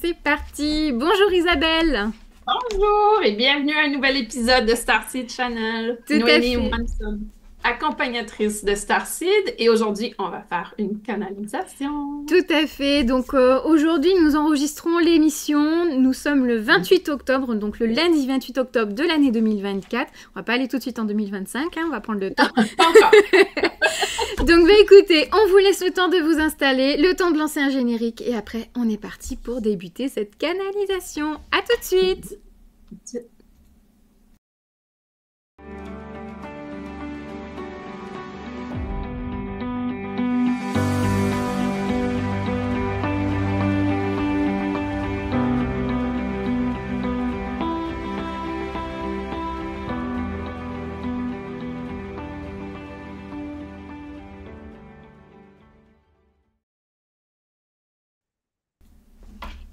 C'est parti! Bonjour Isabelle! Bonjour et bienvenue à un nouvel épisode de Starseed Channel. Tout à Noémie et moi fait. nous sommes accompagnatrices de Starseed et aujourd'hui on va faire une canalisation. Tout à fait. Donc aujourd'hui, nous enregistrons l'émission. Nous sommes le 28 octobre, donc le lundi 28 octobre de l'année 2024. On va pas aller tout de suite en 2025, hein, on va prendre le temps. Pas encore. Donc bah, écoutez, on vous laisse le temps de vous installer, le temps de lancer un générique et après on est parti pour débuter cette canalisation. À tout de suite!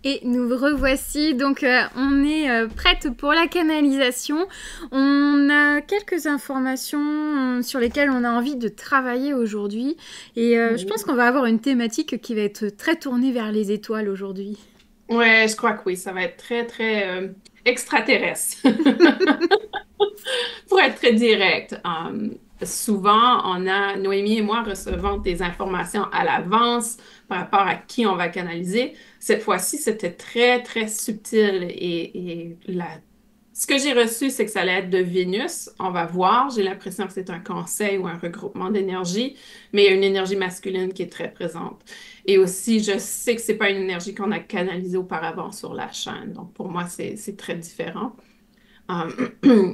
Et nous revoici, donc on est prête pour la canalisation. On a quelques informations sur lesquelles on a envie de travailler aujourd'hui. Et je pense qu'on va avoir une thématique qui va être très tournée vers les étoiles aujourd'hui. Ouais, je crois que oui, ça va être très très extraterrestre. Pour être très direct, souvent Noémie et moi recevons des informations à l'avance par rapport à qui on va canaliser. Cette fois-ci, c'était très, très subtil ce que j'ai reçu, c'est que ça allait être de Vénus. On va voir. J'ai l'impression que c'est un conseil ou un regroupement d'énergie, mais il y a une énergie masculine qui est très présente. Et aussi, je sais que c'est pas une énergie qu'on a canalisée auparavant sur la chaîne. Donc, pour moi, c'est très différent.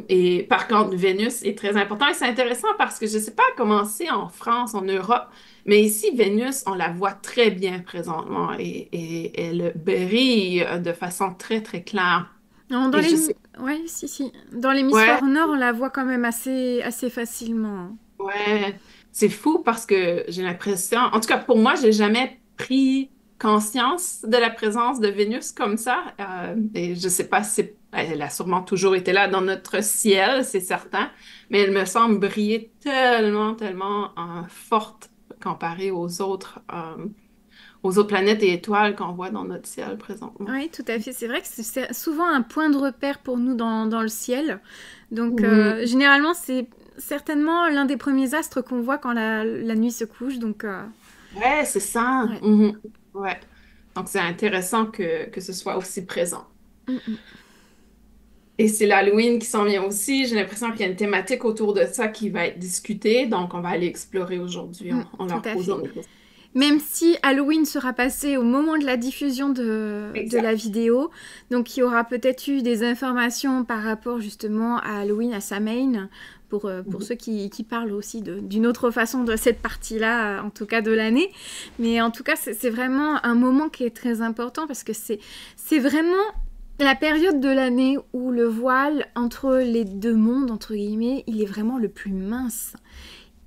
Et par contre, Vénus est très important et c'est intéressant parce que je ne sais pas comment c'est en France, en Europe, mais ici, Vénus, on la voit très bien présentement et elle brille de façon très, très claire. Non, Et je sais, ouais, si. Dans ouais, l'hémisphère nord, on la voit quand même assez facilement. ouais, c'est fou parce que j'ai l'impression, en tout cas pour moi, j'ai jamais pris conscience de la présence de Vénus comme ça. Et je sais pas si elle a sûrement toujours été là dans notre ciel, c'est certain, mais elle me semble briller tellement, tellement forte comparée aux autres planètes et étoiles qu'on voit dans notre ciel présentement. Oui, tout à fait. C'est vrai que c'est souvent un point de repère pour nous dans le ciel. Donc, Mhm. généralement, c'est certainement l'un des premiers astres qu'on voit quand la nuit se couche. Donc, Ouais, c'est ça. ouais. Mhm. Ouais. Donc c'est intéressant que ce soit aussi présent. Mm, mm. Et c'est l'Halloween qui s'en vient aussi. J'ai l'impression qu'il y a une thématique autour de ça qui va être discutée. Donc, on va aller explorer aujourd'hui en Tout leur à posant fait. des questions. Même si Halloween sera passé au moment de la diffusion de la Exact. vidéo, donc il y aura peut-être eu des informations par rapport justement à Halloween, à Samhain, pour Mhm. ceux qui parlent aussi d'une autre façon de cette partie-là, en tout cas de l'année. Mais en tout cas, c'est vraiment un moment qui est très important parce que c'est vraiment la période de l'année où le voile entre les deux mondes, entre guillemets, il est vraiment le plus mince.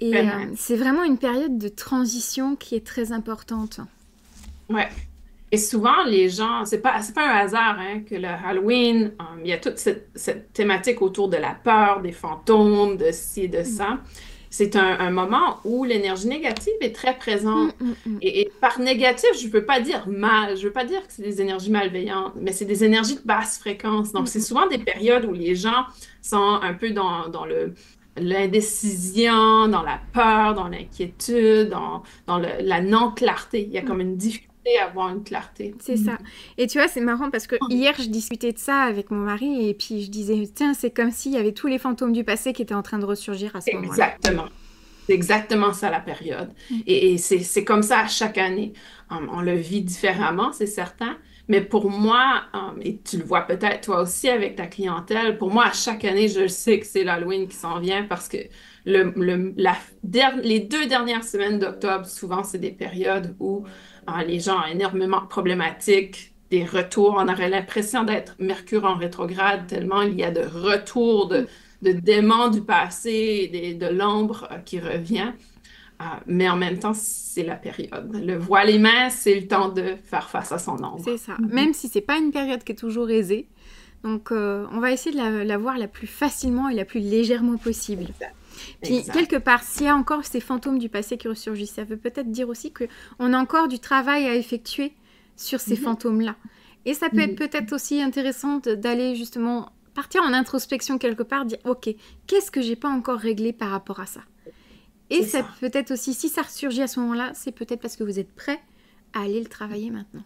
Et Vraiment. c'est vraiment une période de transition qui est très importante. Ouais. Et souvent, les gens, c'est pas un hasard hein, que le Halloween, il y a toute cette thématique autour de la peur, des fantômes, de ci et de Mm. ça. C'est un moment où l'énergie négative est très Mm, présente. mm, mm. Et par négatif, je ne veux pas dire mal, je veux pas dire que c'est des énergies malveillantes, mais c'est des énergies de basse fréquence. Donc, Mm, c'est mm. souvent des périodes où les gens sont un peu dans l'indécision, dans la peur, dans l'inquiétude, dans la non-clarté. Il y a Mm. comme une difficulté à avoir une clarté. C'est ça. Et tu vois, c'est marrant parce que hier, je discutais de ça avec mon mari et puis je disais, tiens, c'est comme s'il y avait tous les fantômes du passé qui étaient en train de ressurgir à ce moment-là. Exactement. C'est exactement ça la période. Mm. Et c'est comme ça à chaque année. On le vit différemment, c'est certain, Mais pour moi, et tu le vois peut-être toi aussi avec ta clientèle, pour moi, à chaque année, je sais que c'est l'Halloween qui s'en vient parce que les 2 dernières semaines d'octobre, souvent, c'est des périodes où les gens ont énormément de problématiques, des retours. On aurait l'impression d'être Mercure en rétrograde, tellement il y a de retours de démons du passé, de l'ombre qui revient. Mais en même temps, c'est la période. Le voile les mains, c'est le temps de faire face à son C'est ombre. ça. Même si c'est pas une période qui est toujours aisée. Donc, on va essayer de la voir la plus facilement et la plus légèrement possible. Exact. Puis, Exact. quelque part, s'il y a encore ces fantômes du passé qui ressurgissent, ça veut peut-être dire aussi qu'on a encore du travail à effectuer sur ces Mhm. fantômes-là. Et ça peut être Mhm. peut-être aussi intéressant d'aller justement partir en introspection quelque part, dire, ok, qu'est-ce que j'ai pas encore réglé par rapport à ça? Et C'est ça ça. peut être aussi, si ça ressurgit à ce moment-là, c'est peut-être parce que vous êtes prêt à aller le travailler maintenant.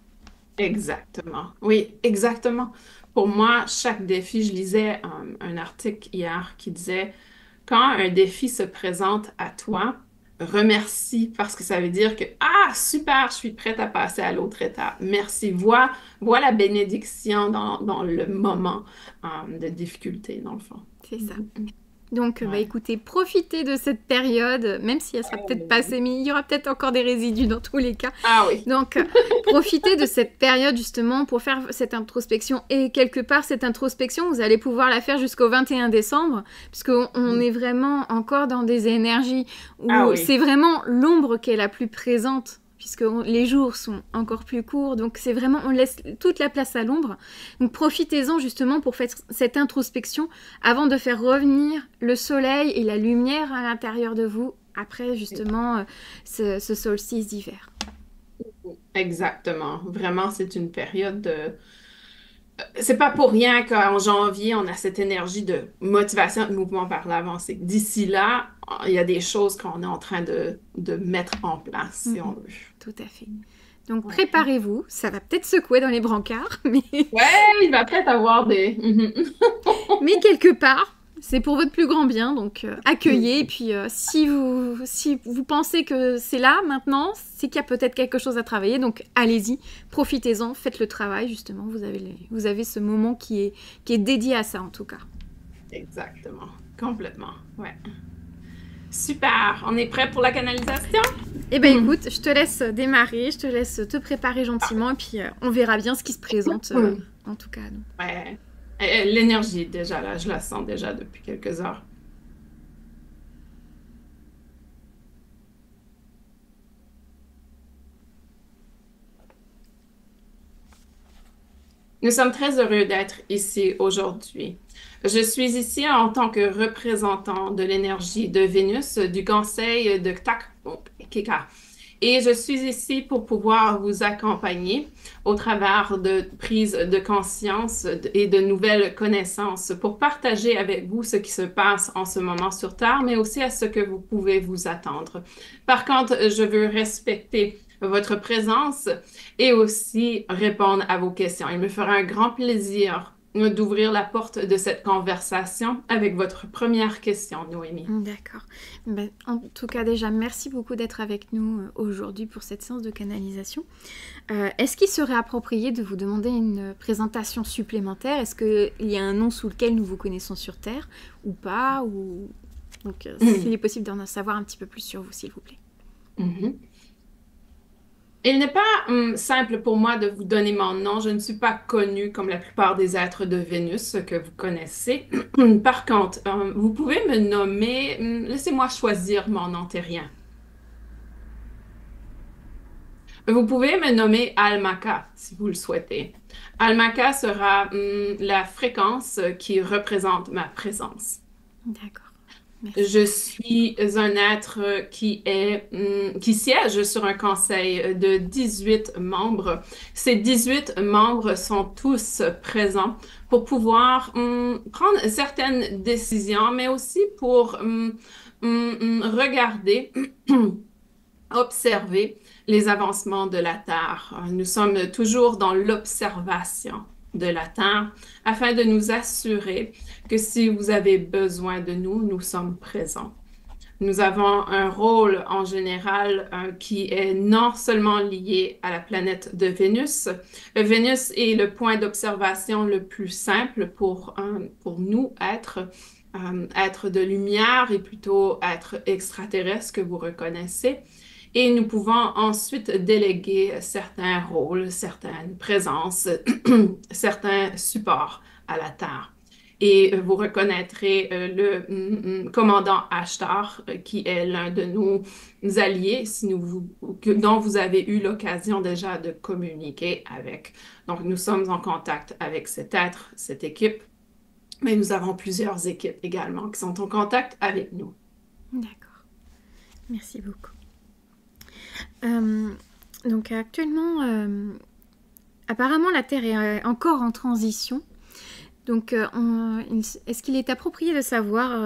Exactement. Oui, exactement. Pour moi, chaque défi, je lisais un article hier qui disait, quand un défi se présente à toi, remercie parce que ça veut dire que, ah, super, je suis prête à passer à l'autre étape. Merci. Vois la bénédiction dans le moment de difficulté, dans le fond. C'est ça. Mhm. Donc, bah, Ouais. écoutez, profitez de cette période, même si elle sera peut-être passée, mais il y aura peut-être encore des résidus dans tous les cas. Ah oui. Donc, profitez de cette période justement pour faire cette introspection. Et quelque part, cette introspection, vous allez pouvoir la faire jusqu'au 21 décembre, puisqu'on est vraiment encore dans des énergies Ah où oui. c'est vraiment l'ombre qui est la plus présente. Puisque les jours sont encore plus courts, donc c'est vraiment, on laisse toute la place à l'ombre. Donc profitez-en justement pour faire cette introspection avant de faire revenir le soleil et la lumière à l'intérieur de vous après justement ce solstice d'hiver. Exactement. Vraiment, c'est une période de... C'est pas pour rien qu'en janvier, on a cette énergie de motivation, de mouvement par l'avant. C'est que d'ici là, il y a des choses qu'on est en train de mettre en place, si on veut. Tout à fait. Donc Ouais. préparez-vous, ça va peut-être secouer dans les brancards, Ouais, il va peut-être avoir des... Mhm. mais quelque part, c'est pour votre plus grand bien, donc accueillez. Et puis si vous pensez que c'est là maintenant, c'est qu'il y a peut-être quelque chose à travailler. Donc allez-y, profitez-en, faites le travail justement. Vous avez ce moment qui est dédié à ça en tout cas. Exactement. Complètement. Ouais. Super. On est prêt pour la canalisation? Eh ben écoute, je te laisse démarrer, je te laisse te préparer gentiment et puis on verra bien ce qui se présente en tout cas. Donc. Ouais. L'énergie, déjà, là, je la sens déjà depuis quelques heures. Nous sommes très heureux d'être ici aujourd'hui. Je suis ici en tant que représentant de l'énergie de Vénus du conseil de Keka. Et je suis ici pour pouvoir vous accompagner au travers de prises de conscience et de nouvelles connaissances pour partager avec vous ce qui se passe en ce moment sur Terre, mais aussi à ce que vous pouvez vous attendre. Par contre, je veux respecter votre présence et aussi répondre à vos questions. Il me fera un grand plaisir d'ouvrir la porte de cette conversation avec votre première question, Noémie. D'accord. Ben, en tout cas, déjà, merci beaucoup d'être avec nous aujourd'hui pour cette séance de canalisation. Est-ce qu'il serait approprié de vous demander une présentation supplémentaire? Est-ce qu'il y a un nom sous lequel nous vous connaissons sur Terre ou pas ou... Donc, s'il est possible d'en savoir un petit peu plus sur vous, s'il vous plaît. Mhm. Il n'est pas simple pour moi de vous donner mon nom. Je ne suis pas connue comme la plupart des êtres de Vénus que vous connaissez. Par contre, vous pouvez me nommer, laissez-moi choisir mon nom terrien. Vous pouvez me nommer Almaka si vous le souhaitez. Almaka sera la fréquence qui représente ma présence. D'accord. Merci. Je suis un être qui siège sur un conseil de 18 membres. Ces 18 membres sont tous présents pour pouvoir prendre certaines décisions, mais aussi pour regarder, observer les avancements de la Terre. Nous sommes toujours dans l'observation de la Terre afin de nous assurer que si vous avez besoin de nous, nous sommes présents. Nous avons un rôle en général qui est non seulement lié à la planète de Vénus. Vénus est le point d'observation le plus simple pour nous, être de lumière et plutôt être extraterrestre que vous reconnaissez. Et nous pouvons ensuite déléguer certains rôles, certaines présences, certains supports à la Terre. Et vous reconnaîtrez le commandant Ashtar, qui est l'un de nos alliés, dont vous avez eu l'occasion déjà de communiquer avec. Donc, nous sommes en contact avec cet être, cette équipe, mais nous avons plusieurs équipes également qui sont en contact avec nous. D'accord. Merci beaucoup. Donc actuellement, apparemment la Terre est encore en transition. Donc est-ce qu'il est approprié de savoir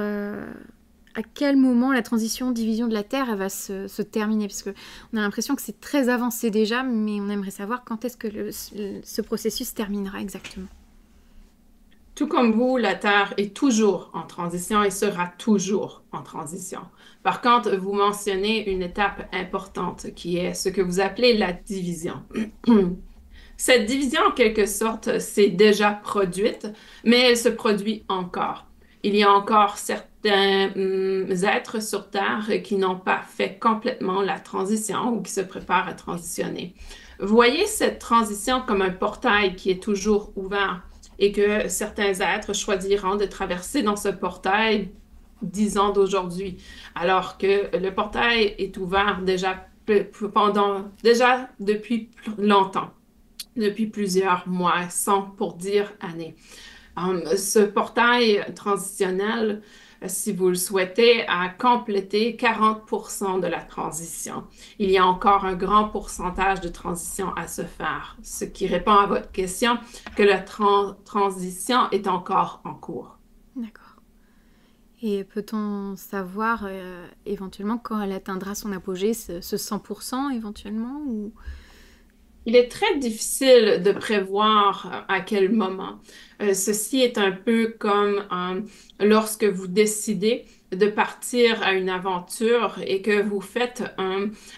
à quel moment la transition, division de la Terre elle va se terminer? Parce qu'on a l'impression que c'est très avancé déjà, mais on aimerait savoir quand est-ce que ce processus terminera exactement. Tout comme vous, la Terre est toujours en transition et sera toujours en transition. Par contre, vous mentionnez une étape importante qui est ce que vous appelez la division. Cette division, en quelque sorte, s'est déjà produite, mais elle se produit encore. Il y a encore certains êtres sur Terre qui n'ont pas fait complètement la transition ou qui se préparent à transitionner. Voyez cette transition comme un portail qui est toujours ouvert et que certains êtres choisiront de traverser dans ce portail 10 ans d'aujourd'hui, alors que le portail est ouvert déjà depuis longtemps, depuis plusieurs mois, sans pour dire années. Ce portail transitionnel, si vous le souhaitez, a complété 40% de la transition. Il y a encore un grand pourcentage de transition à se faire, ce qui répond à votre question que la transition est encore en cours. D'accord. Et peut-on savoir éventuellement quand elle atteindra son apogée, ce 100% éventuellement ou... Il est très difficile de prévoir à quel moment. Ceci est un peu comme lorsque vous décidez de partir à une aventure et que vous faites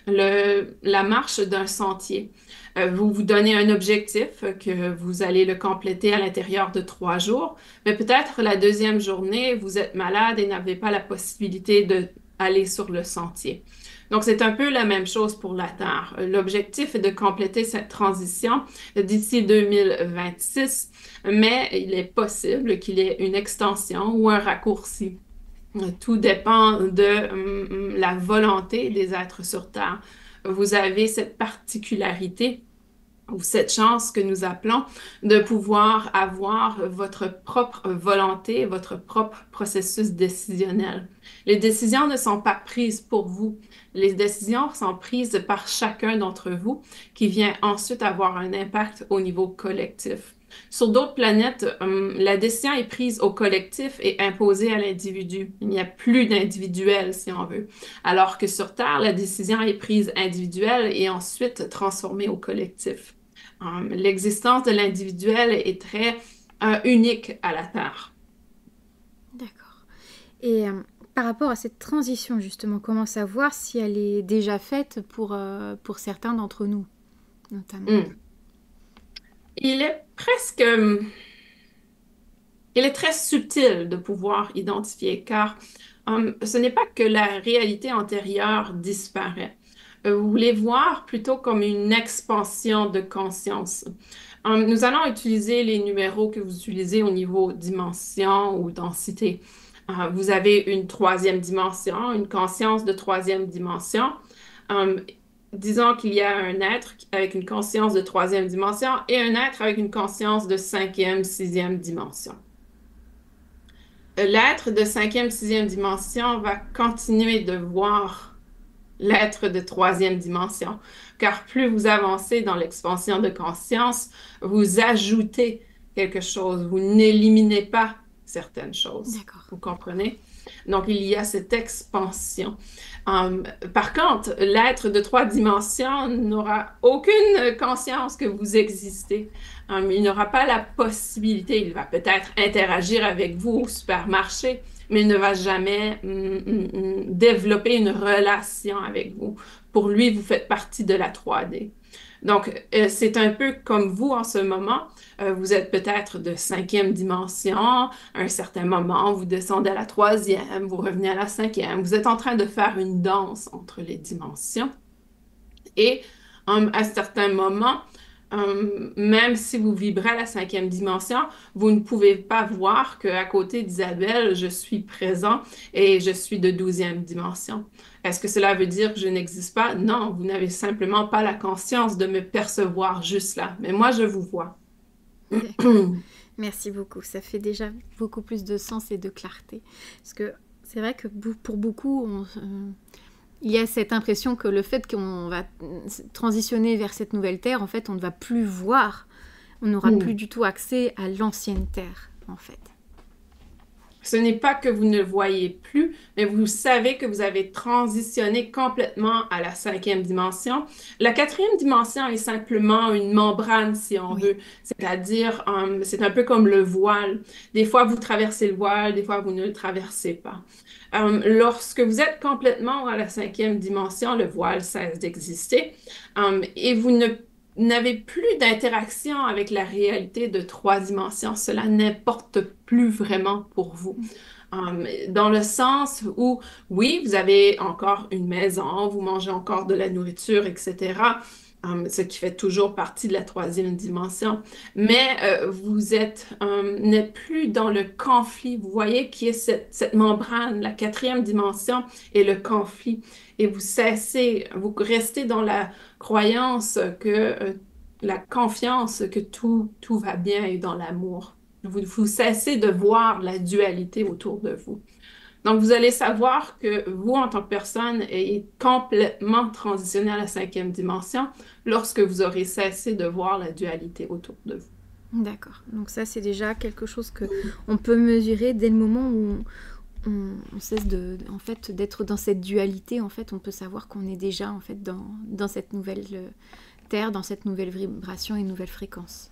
la marche d'un sentier. Vous vous donnez un objectif que vous allez le compléter à l'intérieur de 3 jours, mais peut-être la deuxième journée, vous êtes malade et n'avez pas la possibilité d'aller sur le sentier. Donc, c'est un peu la même chose pour la Terre. L'objectif est de compléter cette transition d'ici 2026, mais il est possible qu'il y ait une extension ou un raccourci. Tout dépend de la volonté des êtres sur Terre. Vous avez cette particularité ou cette chance que nous appelons de pouvoir avoir votre propre volonté, votre propre processus décisionnel. Les décisions ne sont pas prises pour vous. Les décisions sont prises par chacun d'entre vous qui vient ensuite avoir un impact au niveau collectif. Sur d'autres planètes, la décision est prise au collectif et imposée à l'individu. Il n'y a plus d'individuel, si on veut. Alors que sur Terre, la décision est prise individuelle et ensuite transformée au collectif. L'existence de l'individuel est très unique à la Terre. D'accord. Et par rapport à cette transition, justement, comment savoir si elle est déjà faite pour certains d'entre nous, notamment? Il est très subtil de pouvoir identifier, car ce n'est pas que la réalité antérieure disparaît. Vous voulez voir plutôt comme une expansion de conscience. Nous allons utiliser les numéros que vous utilisez au niveau dimension ou densité. Vous avez une troisième dimension, une conscience de troisième dimension. Disons qu'il y a un être avec une conscience de troisième dimension et un être avec une conscience de cinquième, sixième dimension. L'être de cinquième, sixième dimension va continuer de voir l'être de troisième dimension, car plus vous avancez dans l'expansion de conscience, vous ajoutez quelque chose, vous n'éliminez pas certaines choses. D'accord. Vous comprenez? Donc, il y a cette expansion. Par contre, l'être de trois dimensions n'aura aucune conscience que vous existez. Il n'aura pas la possibilité, il va peut-être interagir avec vous au supermarché, mais il ne va jamais développer une relation avec vous. Pour lui, vous faites partie de la 3D. Donc, c'est un peu comme vous en ce moment. Vous êtes peut-être de cinquième dimension. À un certain moment, vous descendez à la troisième, vous revenez à la cinquième. Vous êtes en train de faire une danse entre les dimensions. Et à certains moments, même si vous vibrez à la cinquième dimension, vous ne pouvez pas voir qu'à côté d'Isabelle, je suis présent et je suis de douzième dimension. Est-ce que cela veut dire que je n'existe pas? Non, vous n'avez simplement pas la conscience de me percevoir juste là. Mais moi, je vous vois. D'accord. Merci beaucoup. Ça fait déjà beaucoup plus de sens et de clarté. Parce que c'est vrai que pour beaucoup, il y a cette impression que le fait qu'on va transitionner vers cette nouvelle terre, en fait, on ne va plus voir, on n'aura plus du tout accès à l'ancienne terre, en fait. Ce n'est pas que vous ne le voyez plus, mais vous savez que vous avez transitionné complètement à la cinquième dimension. La quatrième dimension est simplement une membrane, si on veut. C'est-à-dire, c'est un peu comme le voile. Des fois, vous traversez le voile, des fois, vous ne le traversez pas. Lorsque vous êtes complètement à la cinquième dimension, le voile cesse d'exister et vous n'avez plus d'interaction avec la réalité de trois dimensions. Cela n'importe plus vraiment pour vous. Dans le sens où, oui, vous avez encore une maison, vous mangez encore de la nourriture, etc., ce qui fait toujours partie de la troisième dimension. Mais vous n'êtes plus dans le conflit. Vous voyez qui est cette membrane, la quatrième dimension, et le conflit. Et vous restez dans la croyance la confiance que tout va bien et dans l'amour. Vous cessez de voir la dualité autour de vous. Donc, vous allez savoir que vous, en tant que personne, êtes complètement transitionné à la cinquième dimension lorsque vous aurez cessé de voir la dualité autour de vous. D'accord. Donc ça, c'est déjà quelque chose que on peut mesurer dès le moment où on cesse en fait, d'être dans cette dualité. En fait, on peut savoir qu'on est déjà en fait, dans cette nouvelle terre, dans cette nouvelle vibration et nouvelle fréquence.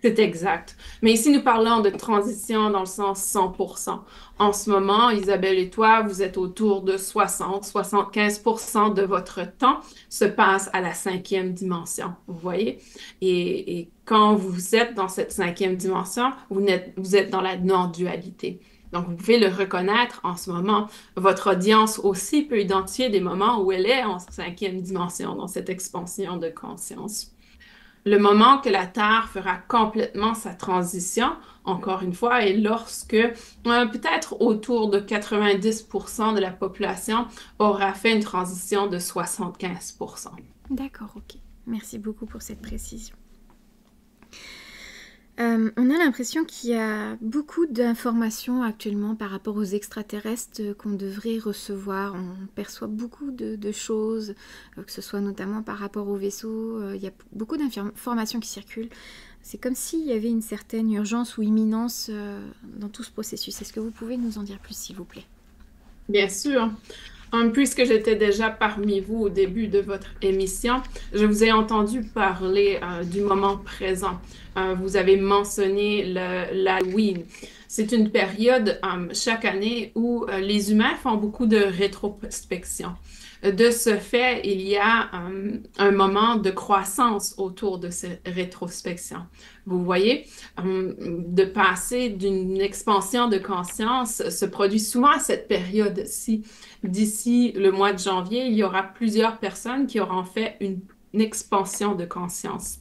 C'est exact. Mais ici, nous parlons de transition dans le sens 100%. En ce moment, Isabelle et toi, vous êtes autour de 75% de votre temps se passe à la cinquième dimension. Vous voyez? Et quand vous êtes dans cette cinquième dimension, vous êtes dans la non-dualité. Donc, vous pouvez le reconnaître en ce moment. Votre audience aussi peut identifier des moments où elle est en cinquième dimension, dans cette expansion de conscience. Le moment que la Terre fera complètement sa transition, encore une fois, est lorsque peut-être autour de 90% de la population aura fait une transition de 75%. D'accord, ok. Merci beaucoup pour cette précision. On a l'impression qu'il y a beaucoup d'informations actuellement par rapport aux extraterrestres qu'on devrait recevoir. On perçoit beaucoup de choses, que ce soit notamment par rapport aux vaisseaux. Il y a beaucoup d'informations qui circulent. C'est comme s'il y avait une certaine urgence ou imminence dans tout ce processus. Est-ce que vous pouvez nous en dire plus, s'il vous plaît? Bien sûr. Puisque j'étais déjà parmi vous au début de votre émission, je vous ai entendu parler du moment présent. Vous avez mentionné l'Halloween. C'est une période chaque année où les humains font beaucoup de rétrospection. De ce fait, il y a un moment de croissance autour de cette rétrospection. Vous voyez, de passer d'une expansion de conscience se produit souvent à cette période-ci. D'ici le mois de janvier, il y aura plusieurs personnes qui auront fait une expansion de conscience.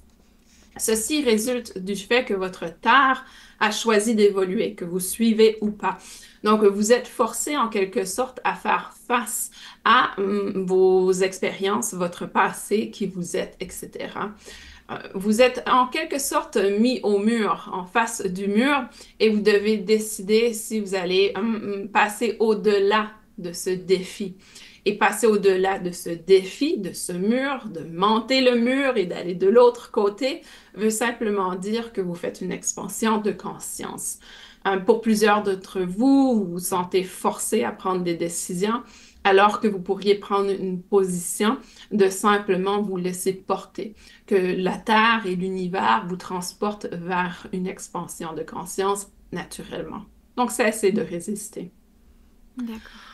Ceci résulte du fait que votre Terre a choisi d'évoluer, que vous suivez ou pas. Donc, vous êtes forcé en quelque sorte à faire face à vos expériences, votre passé, qui vous êtes, etc. Vous êtes en quelque sorte mis au mur, en face du mur, et vous devez décider si vous allez passer au-delà de ce défi. Et passer au-delà de ce défi, de ce mur, de monter le mur et d'aller de l'autre côté, veut simplement dire que vous faites une expansion de conscience. Pour plusieurs d'entre vous, vous vous sentez forcé à prendre des décisions, alors que vous pourriez prendre une position de simplement vous laisser porter, que la Terre et l'univers vous transportent vers une expansion de conscience naturellement. Donc, cessez de résister. D'accord.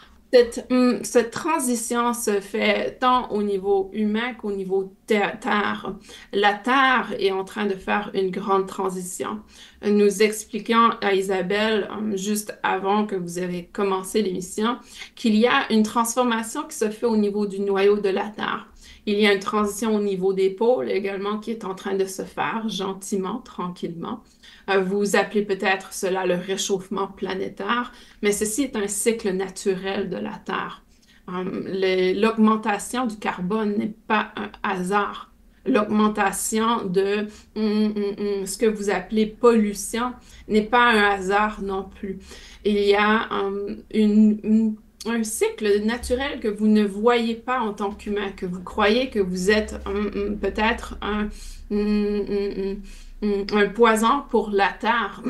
Cette transition se fait tant au niveau humain qu'au niveau terre. La Terre est en train de faire une grande transition. Nous expliquons à Isabelle, juste avant que vous avez commencé l'émission, qu'il y a une transformation qui se fait au niveau du noyau de la Terre. Il y a une transition au niveau des pôles également qui est en train de se faire gentiment, tranquillement. Vous appelez peut-être cela le réchauffement planétaire, mais ceci est un cycle naturel de la Terre. L'augmentation du carbone n'est pas un hasard. L'augmentation de ce que vous appelez pollution n'est pas un hasard non plus. Il y a un cycle naturel que vous ne voyez pas en tant qu'humain, que vous croyez que vous êtes peut-être un poison pour la Terre.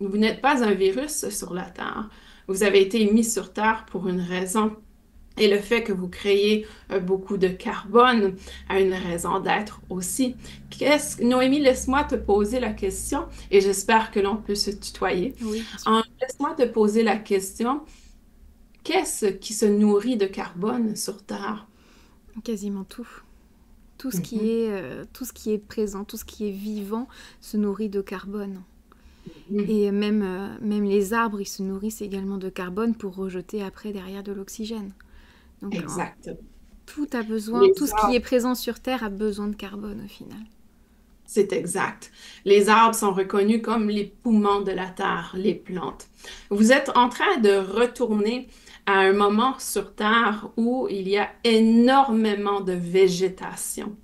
Vous n'êtes pas un virus sur la Terre. Vous avez été mis sur Terre pour une raison. Et le fait que vous créez beaucoup de carbone a une raison d'être aussi. Noémie, laisse-moi te poser la question, et j'espère que l'on peut se tutoyer. Oui, Laisse-moi te poser la question, qu'est-ce qui se nourrit de carbone sur Terre? quasiment tout. Mhm. Tout ce qui est présent, tout ce qui est vivant se nourrit de carbone. Mhm. Et même les arbres, ils se nourrissent également de carbone pour rejeter après derrière de l'oxygène. Donc Exact. tout a besoin, Les tout ce qui est présent sur Terre a besoin de carbone au final. C'est exact. Les arbres sont reconnus comme les poumons de la terre, les plantes. Vous êtes en train de retourner à un moment sur Terre où il y a énormément de végétation.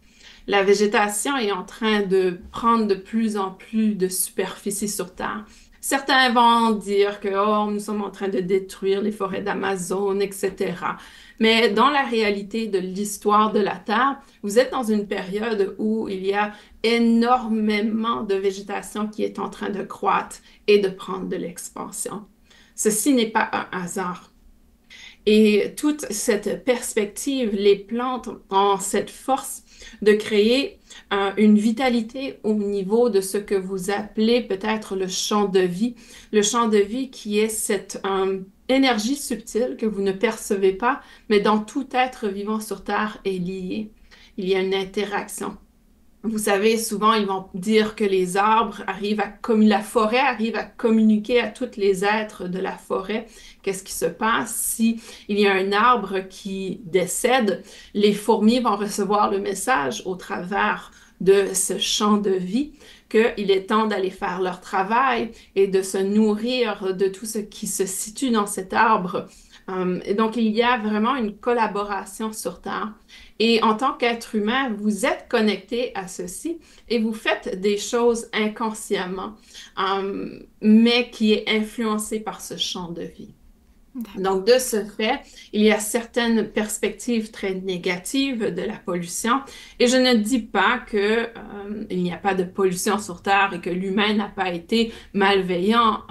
La végétation est en train de prendre de plus en plus de superficie sur Terre. Certains vont dire que oh, nous sommes en train de détruire les forêts d'Amazon, etc. Mais dans la réalité de l'histoire de la Terre, vous êtes dans une période où il y a énormément de végétation qui est en train de croître et de prendre de l'expansion. Ceci n'est pas un hasard. Et toute cette perspective, les plantes ont cette force de créer une vitalité au niveau de ce que vous appelez peut-être le champ de vie. Le champ de vie qui est cette énergie subtile que vous ne percevez pas, mais dont tout être vivant sur Terre est lié. Il y a une interaction. Vous savez, souvent, ils vont dire que les arbres arrivent à la forêt arrive à communiquer à tous les êtres de la forêt. Qu'est-ce qui se passe si il y a un arbre qui décède? Les fourmis vont recevoir le message au travers de ce champ de vie qu'il est temps d'aller faire leur travail et de se nourrir de tout ce qui se situe dans cet arbre. Et donc, il y a vraiment une collaboration sur Terre. Et en tant qu'être humain, vous êtes connecté à ceci et vous faites des choses inconsciemment, mais qui est influencé par ce champ de vie. D'accord. Donc, de ce fait, il y a certaines perspectives très négatives de la pollution. Et je ne dis pas que, il n'y a pas de pollution sur Terre et que l'humain n'a pas été malveillant,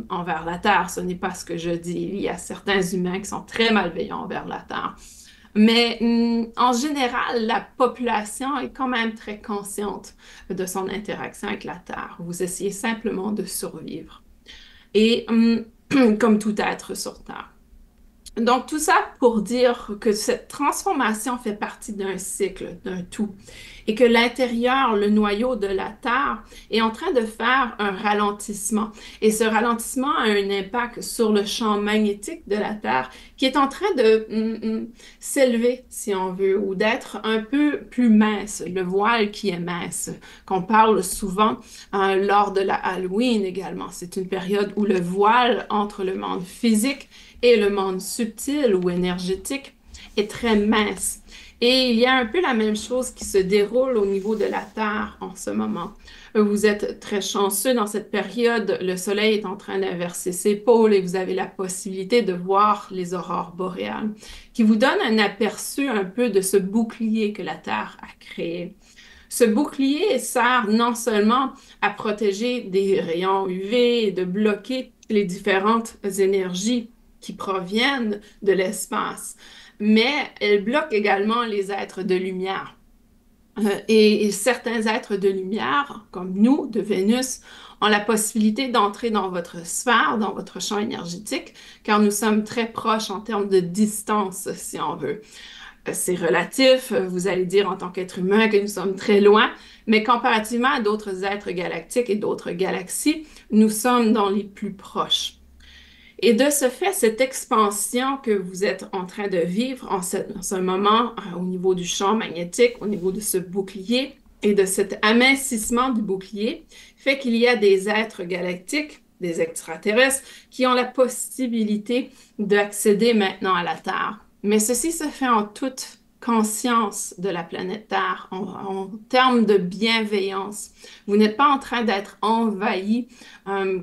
envers la Terre. Ce n'est pas ce que je dis. Il y a certains humains qui sont très malveillants envers la Terre. Mais en général, la population est quand même très consciente de son interaction avec la Terre. Vous essayez simplement de survivre. Et comme tout être sur Terre. Donc, tout ça pour dire que cette transformation fait partie d'un cycle, d'un tout, et que l'intérieur, le noyau de la Terre, est en train de faire un ralentissement. Et ce ralentissement a un impact sur le champ magnétique de la Terre qui est en train de s'élever, si on veut, ou d'être un peu plus mince, le voile qui est mince, qu'on parle souvent lors de la Halloween également. C'est une période où le voile entre le monde physique et le monde subtil ou énergétique est très mince. Et il y a un peu la même chose qui se déroule au niveau de la Terre en ce moment. Vous êtes très chanceux dans cette période. Le Soleil est en train d'inverser ses pôles et vous avez la possibilité de voir les aurores boréales, qui vous donnent un aperçu un peu de ce bouclier que la Terre a créé. Ce bouclier sert non seulement à protéger des rayons UV et de bloquer les différentes énergies qui proviennent de l'espace, mais elle bloque également les êtres de lumière. Et certains êtres de lumière, comme nous, de Vénus, ont la possibilité d'entrer dans votre sphère, dans votre champ énergétique, car nous sommes très proches en termes de distance, si on veut. C'est relatif, vous allez dire en tant qu'être humain que nous sommes très loin, mais comparativement à d'autres êtres galactiques et d'autres galaxies, nous sommes dans les plus proches. Et de ce fait, cette expansion que vous êtes en train de vivre en ce moment au niveau du champ magnétique, au niveau de ce bouclier et de cet amincissement du bouclier, fait qu'il y a des êtres galactiques, des extraterrestres, qui ont la possibilité d'accéder maintenant à la Terre. Mais ceci se fait en toute conscience de la planète Terre, en termes de bienveillance. Vous n'êtes pas en train d'être envahi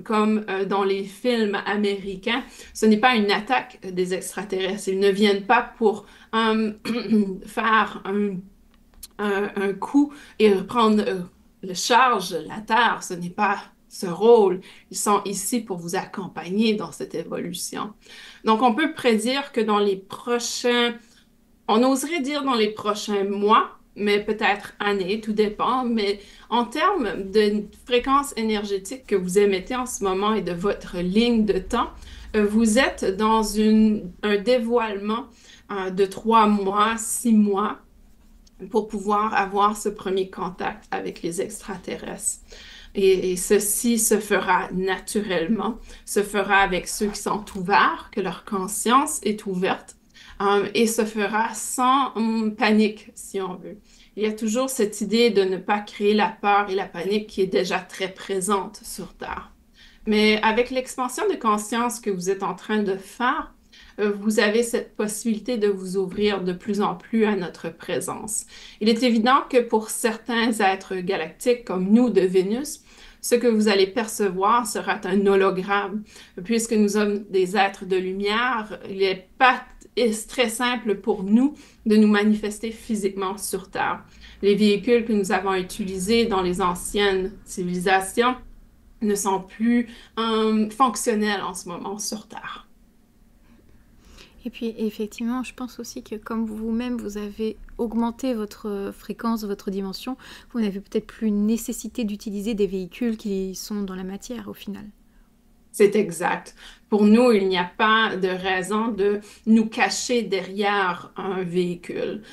comme dans les films américains. Ce n'est pas une attaque des extraterrestres. Ils ne viennent pas pour faire un coup et prendre le charge, la Terre. Ce n'est pas ce rôle. Ils sont ici pour vous accompagner dans cette évolution. Donc, on peut prédire que dans les prochains, on oserait dire dans les prochains mois, mais peut-être années, tout dépend, mais en termes de fréquence énergétique que vous émettez en ce moment et de votre ligne de temps, vous êtes dans un dévoilement de 3 mois, 6 mois pour pouvoir avoir ce premier contact avec les extraterrestres. Et ceci se fera naturellement, se fera avec ceux qui sont ouverts, que leur conscience est ouverte, et se fera sans panique, si on veut. Il y a toujours cette idée de ne pas créer la peur et la panique qui est déjà très présente sur Terre. Mais avec l'expansion de conscience que vous êtes en train de faire, vous avez cette possibilité de vous ouvrir de plus en plus à notre présence. Il est évident que pour certains êtres galactiques comme nous de Vénus, ce que vous allez percevoir sera un hologramme. Puisque nous sommes des êtres de lumière, il n'est pas très simple pour nous de nous manifester physiquement sur Terre. Les véhicules que nous avons utilisés dans les anciennes civilisations ne sont plus fonctionnels en ce moment sur Terre. Et puis effectivement, je pense aussi que comme vous-même, vous avez augmenté votre fréquence, votre dimension, vous n'avez peut-être plus nécessité d'utiliser des véhicules qui sont dans la matière au final. C'est exact. Pour nous, il n'y a pas de raison de nous cacher derrière un véhicule.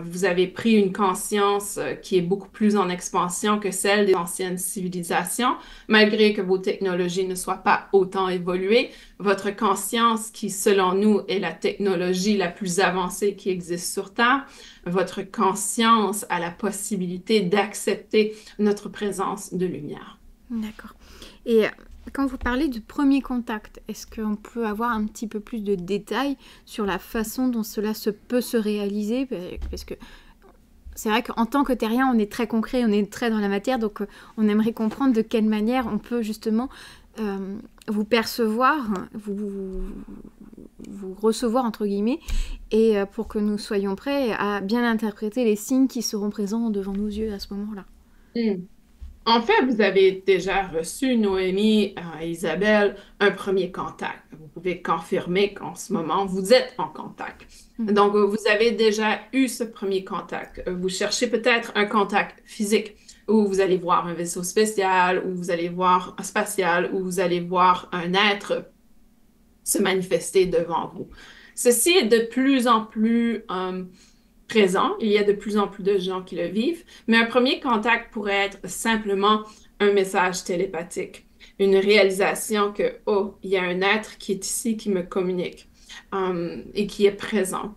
Vous avez pris une conscience qui est beaucoup plus en expansion que celle des anciennes civilisations, malgré que vos technologies ne soient pas autant évoluées. Votre conscience, qui selon nous est la technologie la plus avancée qui existe sur Terre, votre conscience a la possibilité d'accepter notre présence de lumière. D'accord. Et quand vous parlez du premier contact, est-ce qu'on peut avoir un petit peu plus de détails sur la façon dont cela peut se réaliser? Parce que c'est vrai qu'en tant que terrien, on est très concret, on est très dans la matière, donc on aimerait comprendre de quelle manière on peut justement vous percevoir, vous recevoir entre guillemets, et pour que nous soyons prêts à bien interpréter les signes qui seront présents devant nos yeux à ce moment-là. En fait, vous avez déjà reçu, Noémie et Isabelle, un premier contact. Vous pouvez confirmer qu'en ce moment, vous êtes en contact. Donc, vous avez déjà eu ce premier contact. Vous cherchez peut-être un contact physique où vous allez voir un vaisseau spécial, où vous allez voir un spatial, où vous allez voir un être se manifester devant vous. Ceci est de plus en plus présent. Il y a de plus en plus de gens qui le vivent, mais un premier contact pourrait être simplement un message télépathique, une réalisation que, oh, il y a un être qui est ici, qui me communique et qui est présent.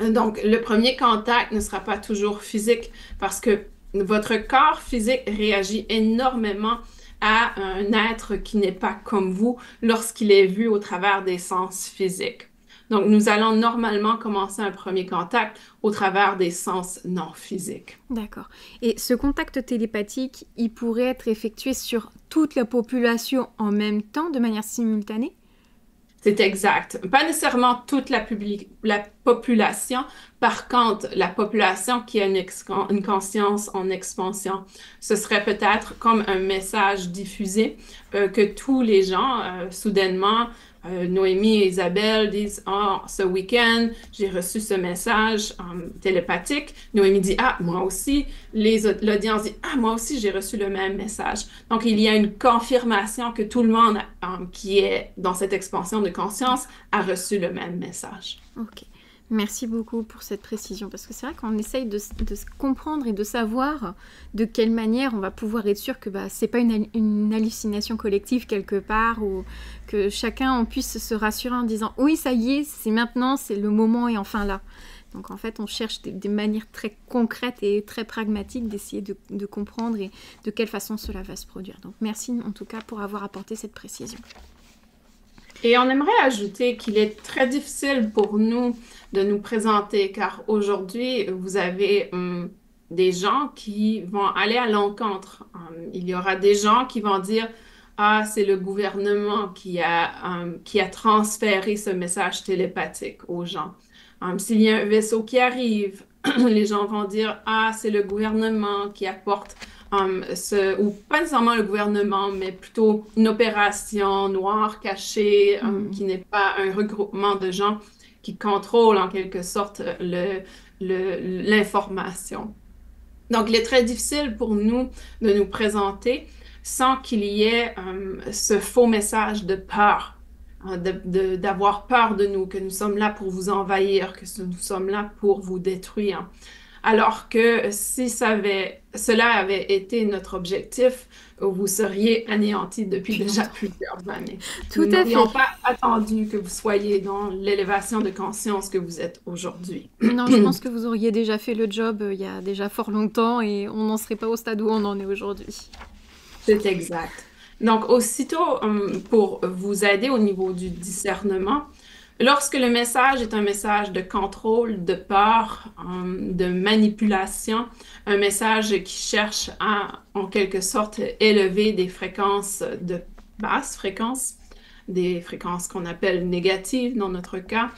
Donc, le premier contact ne sera pas toujours physique parce que votre corps physique réagit énormément à un être qui n'est pas comme vous lorsqu'il est vu au travers des sens physiques. Donc, nous allons normalement commencer un premier contact au travers des sens non physiques. D'accord. Et ce contact télépathique, il pourrait être effectué sur toute la population en même temps, de manière simultanée? C'est exact. Pas nécessairement toute la population. Par contre, la population qui a une conscience en expansion, ce serait peut-être comme un message diffusé que tous les gens, soudainement, Noémie et Isabelle disent, ah, ce week-end, j'ai reçu ce message télépathique. Noémie dit, ah, moi aussi. L'audience dit, ah, moi aussi, j'ai reçu le même message. Donc, il y a une confirmation que tout le monde qui est dans cette expansion de conscience a reçu le même message. Ok. Merci beaucoup pour cette précision, parce que c'est vrai qu'on essaye de se comprendre et de savoir de quelle manière on va pouvoir être sûr que c'est pas une hallucination collective quelque part, ou que chacun on puisse se rassurer en disant oui, ça y est, c'est maintenant, c'est le moment est enfin là. Donc en fait, on cherche des manières très concrètes et très pragmatiques d'essayer de comprendre et de quelle façon cela va se produire. Donc merci en tout cas pour avoir apporté cette précision. Et on aimerait ajouter qu'il est très difficile pour nous de nous présenter, car aujourd'hui, vous avez des gens qui vont aller à l'encontre. Il y aura des gens qui vont dire, ah, c'est le gouvernement qui a transféré ce message télépathique aux gens. S'il y a un vaisseau qui arrive, les gens vont dire, ah, c'est le gouvernement qui apporte ou pas nécessairement le gouvernement, mais plutôt une opération noire cachée, qui n'est pas un regroupement de gens qui contrôlent en quelque sorte l'information. Donc, il est très difficile pour nous de nous présenter sans qu'il y ait ce faux message de peur, d'avoir peur de nous, que nous sommes là pour vous envahir, que nous sommes là pour vous détruire. Alors que si cela avait été notre objectif, vous seriez anéantis depuis déjà plusieurs années. Tout Nous à n'aurions fait. pas attendu que vous soyez dans l'élévation de conscience que vous êtes aujourd'hui. Non, je pense que vous auriez déjà fait le job il y a déjà fort longtemps et on n'en serait pas au stade où on en est aujourd'hui. C'est exact. Donc, aussitôt, pour vous aider au niveau du discernement, lorsque le message est un message de contrôle, de peur, de manipulation, un message qui cherche à, en quelque sorte, élever des fréquences de basse fréquence, des fréquences qu'on appelle négatives dans notre cas,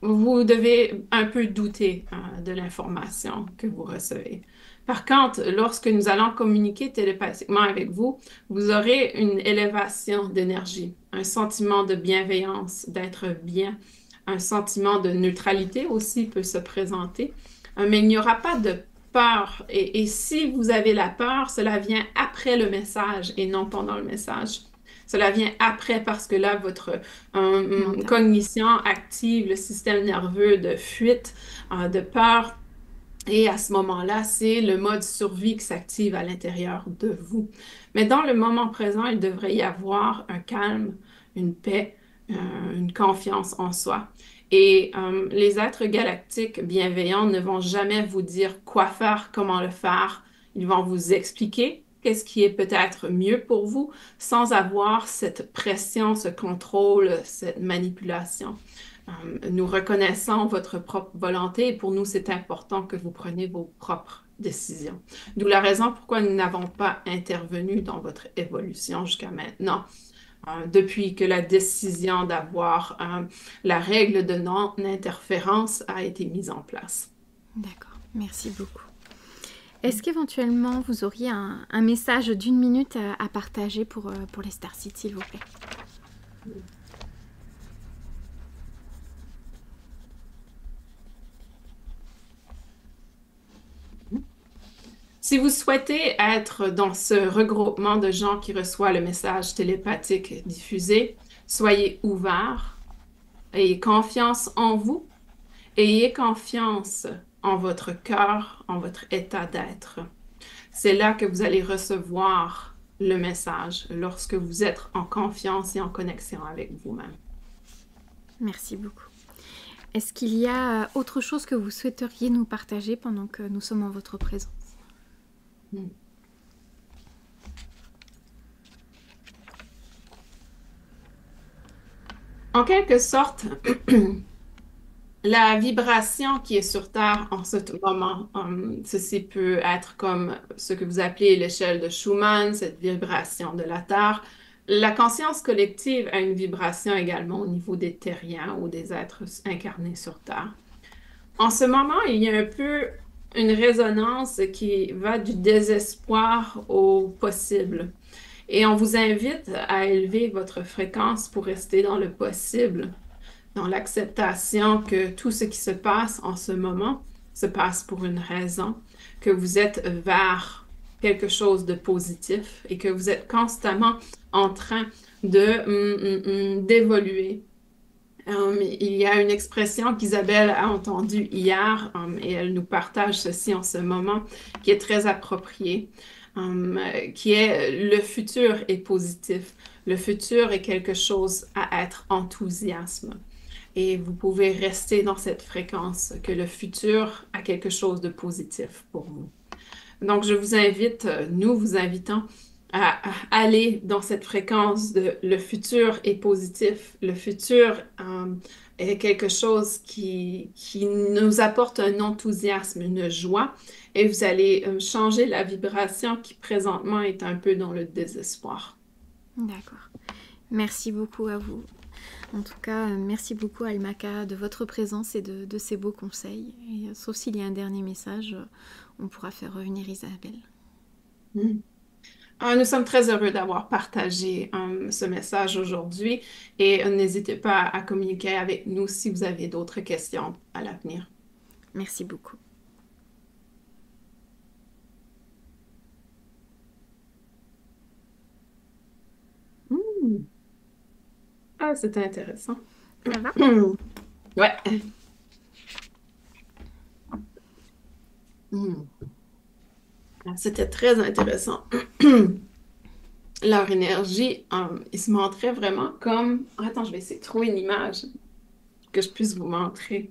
vous devez un peu douter de l'information que vous recevez. Par contre, lorsque nous allons communiquer télépathiquement avec vous, vous aurez une élévation d'énergie, un sentiment de bienveillance, d'être bien, un sentiment de neutralité aussi peut se présenter, mais il n'y aura pas de peur. Et si vous avez la peur, cela vient après le message et non pendant le message. Cela vient après parce que là, votre cognition active le système nerveux de fuite, de peur. Et à ce moment-là, c'est le mode survie qui s'active à l'intérieur de vous. Mais dans le moment présent, il devrait y avoir un calme, une paix, une confiance en soi. Et les êtres galactiques bienveillants ne vont jamais vous dire quoi faire, comment le faire. Ils vont vous expliquer qu'est-ce qui est peut-être mieux pour vous sans avoir cette pression, ce contrôle, cette manipulation. Nous reconnaissons votre propre volonté et pour nous, c'est important que vous preniez vos propres décisions. D'où la raison pourquoi nous n'avons pas intervenu dans votre évolution jusqu'à maintenant. Depuis que la décision d'avoir la règle de non-interférence a été mise en place. D'accord, merci beaucoup. Est-ce qu'éventuellement vous auriez un message d'1 minute à partager pour les Starseeds, s'il vous plaît? Si vous souhaitez être dans ce regroupement de gens qui reçoivent le message télépathique diffusé, soyez ouverts, ayez confiance en vous, ayez confiance en votre cœur, en votre état d'être. C'est là que vous allez recevoir le message lorsque vous êtes en confiance et en connexion avec vous-même. Merci beaucoup. Est-ce qu'il y a autre chose que vous souhaiteriez nous partager pendant que nous sommes en votre présence? En quelque sorte, la vibration qui est sur Terre en ce moment, ceci peut être comme ce que vous appelez l'échelle de Schumann, cette vibration de la Terre, La conscience collective a une vibration également au niveau des terriens ou des êtres incarnés sur Terre. En ce moment, il y a un peu une résonance qui va du désespoir au possible. Et on vous invite à élever votre fréquence pour rester dans le possible, dans l'acceptation que tout ce qui se passe en ce moment se passe pour une raison, que vous êtes vers quelque chose de positif et que vous êtes constamment en train d'évoluer. Il y a une expression qu'Isabelle a entendue hier, et elle nous partage ceci en ce moment, qui est très appropriée, qui est le futur est positif. Le futur est quelque chose à être enthousiasme. Et vous pouvez rester dans cette fréquence, que le futur a quelque chose de positif pour vous. Donc, je vous invite, nous vous invitons à aller dans cette fréquence de le futur est positif. Le futur est quelque chose qui nous apporte un enthousiasme, une joie, et vous allez changer la vibration qui présentement est un peu dans le désespoir. D'accord. Merci beaucoup à vous. En tout cas, merci beaucoup Almaka de votre présence et de ces beaux conseils. Et, sauf s'il y a un dernier message, on pourra faire revenir Isabelle. Nous sommes très heureux d'avoir partagé ce message aujourd'hui et n'hésitez pas à communiquer avec nous si vous avez d'autres questions à l'avenir. Merci beaucoup. Ah, c'était intéressant. Ça va? Ouais. C'était très intéressant. Leur énergie, ils se montraient vraiment comme... Attends, je vais essayer de trouver une image que je puisse vous montrer.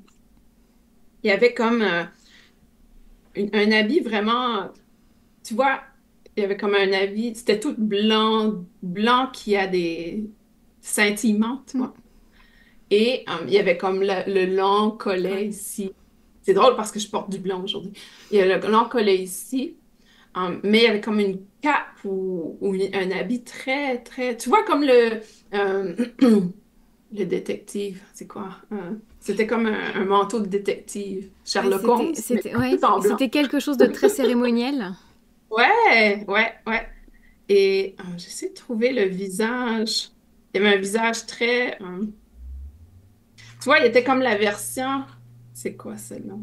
Il y avait comme un habit vraiment... Tu vois, il y avait comme un habit... C'était tout blanc, blanc qui a des scintillements, tu vois. Et il y avait comme le long collet ici. C'est drôle parce que je porte du blanc aujourd'hui. Il y a le long collet ici. Mais il y avait comme une cape ou un habit très, très... Tu vois, comme le détective, c'est quoi? C'était comme un manteau de détective. Sherlock Holmes, mais tout en blanc. C'était quelque chose de très cérémoniel. Ouais, ouais, ouais. Et j'essaie de trouver le visage. Il y avait un visage très... tu vois, il était comme la version... C'est quoi celle-là?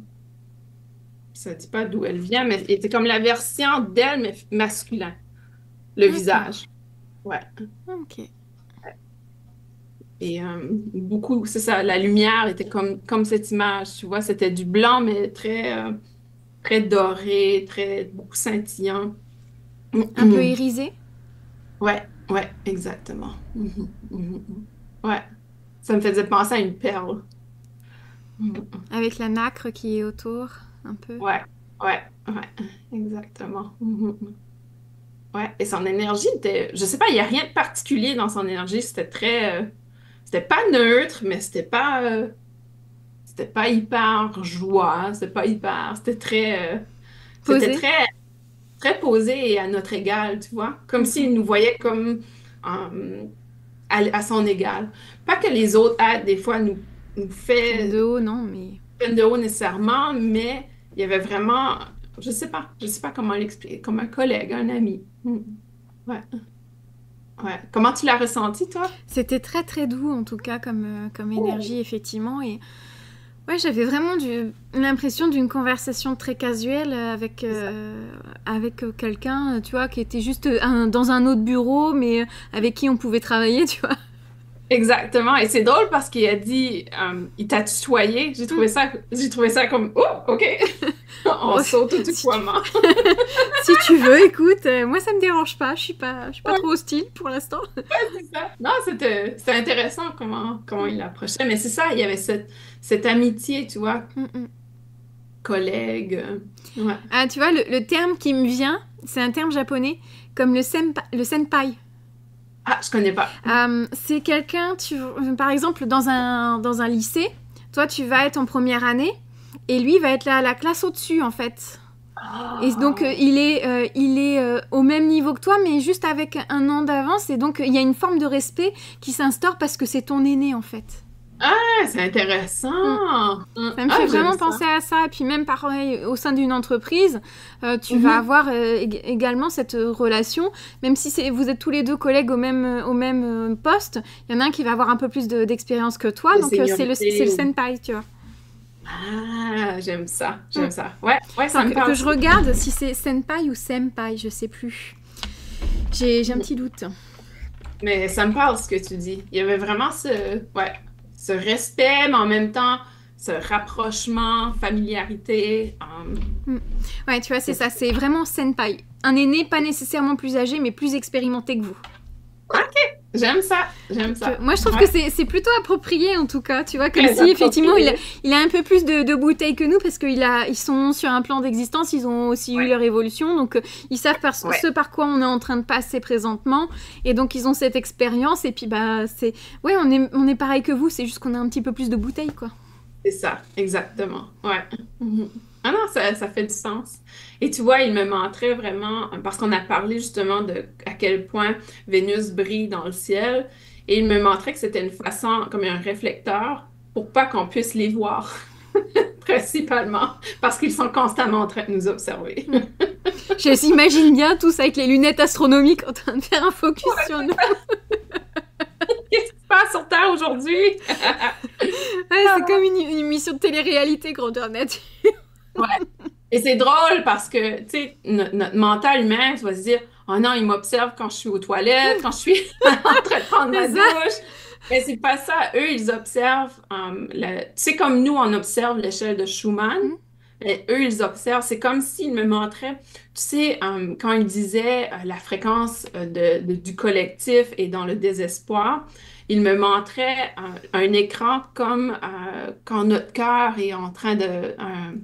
Ça dit pas d'où elle vient, mais il était comme la version d'elle, mais masculin. Le visage. Ouais. Ok. Et beaucoup, c'est ça, la lumière était comme cette image, tu vois, c'était du blanc, mais très doré, très beaucoup scintillant. Un peu irisé? Ouais, ouais, exactement. Ouais, ça me faisait penser à une perle. Avec la nacre qui est autour, un peu. Ouais, ouais, ouais, exactement. Ouais, et son énergie était, je sais pas, il n'y a rien de particulier dans son énergie, c'était pas neutre, mais c'était pas hyper joie, c'était Posé. très, très posé et à notre égal, tu vois, comme s'il nous voyait comme euh, à son égal. Pas que les autres êtres, des fois, nous Prenne de fait haut, non, mais... peine de haut nécessairement, mais il y avait vraiment, je sais pas comment l'expliquer, comme un collègue, un ami. Ouais, ouais. Comment tu l'as ressenti, toi? C'était très très doux en tout cas comme énergie, effectivement. Et ouais, j'avais vraiment l'impression d'une conversation très casuelle avec quelqu'un, tu vois, qui était juste dans un autre bureau, mais avec qui on pouvait travailler, tu vois. Exactement. Et c'est drôle parce qu'il a dit, il t'a tutoyé. J'ai trouvé ça comme, oh, OK. On Bon, saute au si tu... tutoiement. si tu veux, écoute, moi ça me dérange pas, je suis pas trop hostile pour l'instant. C'est ça. Non, c'était intéressant comment il l'approchait. Mais c'est ça, il y avait cette amitié, tu vois, collègue. Ouais. Ah, tu vois, le terme qui me vient, c'est un terme japonais, comme le senpai. Ah, je connais pas. C'est quelqu'un, par exemple, dans un lycée, toi tu vas être en première année, et lui va être la classe au-dessus, en fait. Et donc, il est au même niveau que toi, mais juste avec un an d'avance. Et donc, il y a une forme de respect qui s'instaure parce que c'est ton aîné, en fait. Ah, c'est intéressant. Mm. Ça me fait J'aime vraiment ça. penser à ça. Et puis même pareil, au sein d'une entreprise, tu vas Mhm. avoir également cette relation. Même si vous êtes tous les deux collègues au même poste, il y en a un qui va avoir un peu plus d'expérience que toi. De Donc c'est le seniorité. senpai, tu vois. Ah, j'aime ça, Mm. j'aime ça. Ouais, ouais, ça Attends, me que parle. je regarde si c'est senpai ou senpai, je sais plus. J'ai un petit doute. Mais ça me parle ce que tu dis. Il y avait vraiment ouais, ce respect, mais en même temps, ce rapprochement, familiarité. Mm. Ouais, tu vois, c'est C'est ça. C'est vraiment senpai. Un aîné, pas nécessairement plus âgé, mais plus expérimenté que vous. J'aime ça, j'aime Donc, ça. moi, je trouve Ouais, que c'est plutôt approprié, en tout cas. Tu vois, comme très si, effectivement, il a, approprié. il a un peu plus de bouteilles que nous, parce qu'ils sont sur un plan d'existence, ils ont aussi eu Ouais, leur évolution, donc ils savent ouais, ce par quoi on est en train de passer présentement, et donc ils ont cette expérience, et puis, bah, c'est... Ouais, on est pareil que vous, c'est juste qu'on a un petit peu plus de bouteilles, quoi. c'est ça, exactement. Ouais. Mhm. Ah non, ça fait du sens. Et tu vois, il me montrait vraiment, parce qu'on a parlé justement de à quel point Vénus brille dans le ciel, et il me montrait que c'était une façon, comme un réflecteur, pour pas qu'on puisse les voir, principalement, parce qu'ils sont constamment en train de nous observer. Mm. Je s'imagine bien tous avec les lunettes astronomiques en train de faire un focus sur nous. Qu'est-ce qui se passe sur Terre aujourd'hui? Ouais, c'est comme une émission de télé-réalité grandeur nature. Ouais. Et c'est drôle parce que, tu sais, notre mental humain va se dire, oh non, il m'observe quand je suis aux toilettes, quand je suis en train de prendre ma C'est ça. douche. Mais c'est pas ça. Eux, ils observent, tu sais, comme nous, on observe l'échelle de Schumann. Mm. Et eux, ils observent. C'est comme s'ils me montraient, tu sais, quand ils disaient la fréquence du collectif et dans le désespoir, ils me montraient un écran comme quand notre cœur est en train de...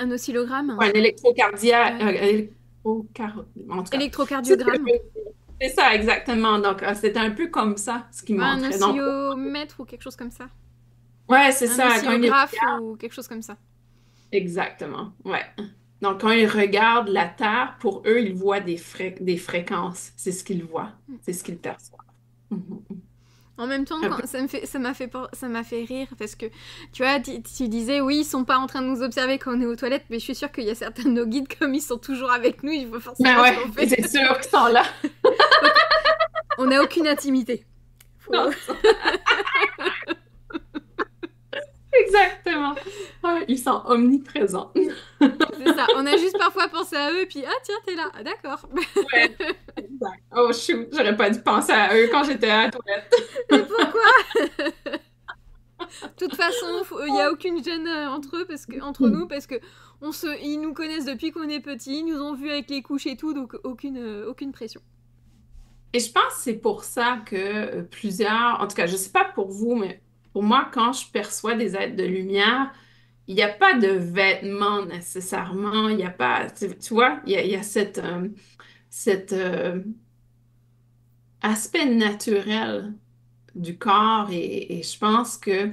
Un oscillogramme. Ouais, un électrocardia... Ouais. en tout cas, c'est ce que je Électrocardiogramme. veux dire. C'est ça, exactement. Donc, c'était un peu comme ça, ce qu'il Ouais, un montrait. Donc, oscillomètre ou quelque chose comme ça. ouais, c'est Un ça. Quand il oscillographe ou quelque chose comme ça. exactement, ouais. Donc, quand ils regardent la Terre, pour eux, ils voient des fréquences. C'est ce qu'ils voient. C'est ce qu'ils perçoivent. Mhm. En même temps, Un peu. ça m'a fait rire parce que tu vois, tu disais oui, ils sont pas en train de nous observer quand on est aux toilettes, mais je suis sûre qu'il y a certains de nos guides, comme ils sont toujours avec nous, ils voient Ben forcément ce ouais, qu'on fait. c'est sûr qu'ils sont là. Donc, on n'a aucune intimité. Non, Faut... exactement. Ouais, ils sont omniprésents. C'est ça. On a juste parfois pensé à eux, et puis ah tiens, t'es là. Ah, d'accord. Ouais, exact. Oh shoot, j'aurais pas dû penser à eux quand j'étais à la toilette. Mais pourquoi? De toute façon, il n'y a aucune gêne entre nous parce que ils nous connaissent depuis qu'on est petits, ils nous ont vus avec les couches et tout, donc aucune pression. Et je pense que c'est pour ça que plusieurs, en tout cas, je sais pas pour vous, mais pour moi, quand je perçois des êtres de lumière, il n'y a pas de vêtements nécessairement, il n'y a pas, tu vois, il y a cet aspect naturel du corps et je pense que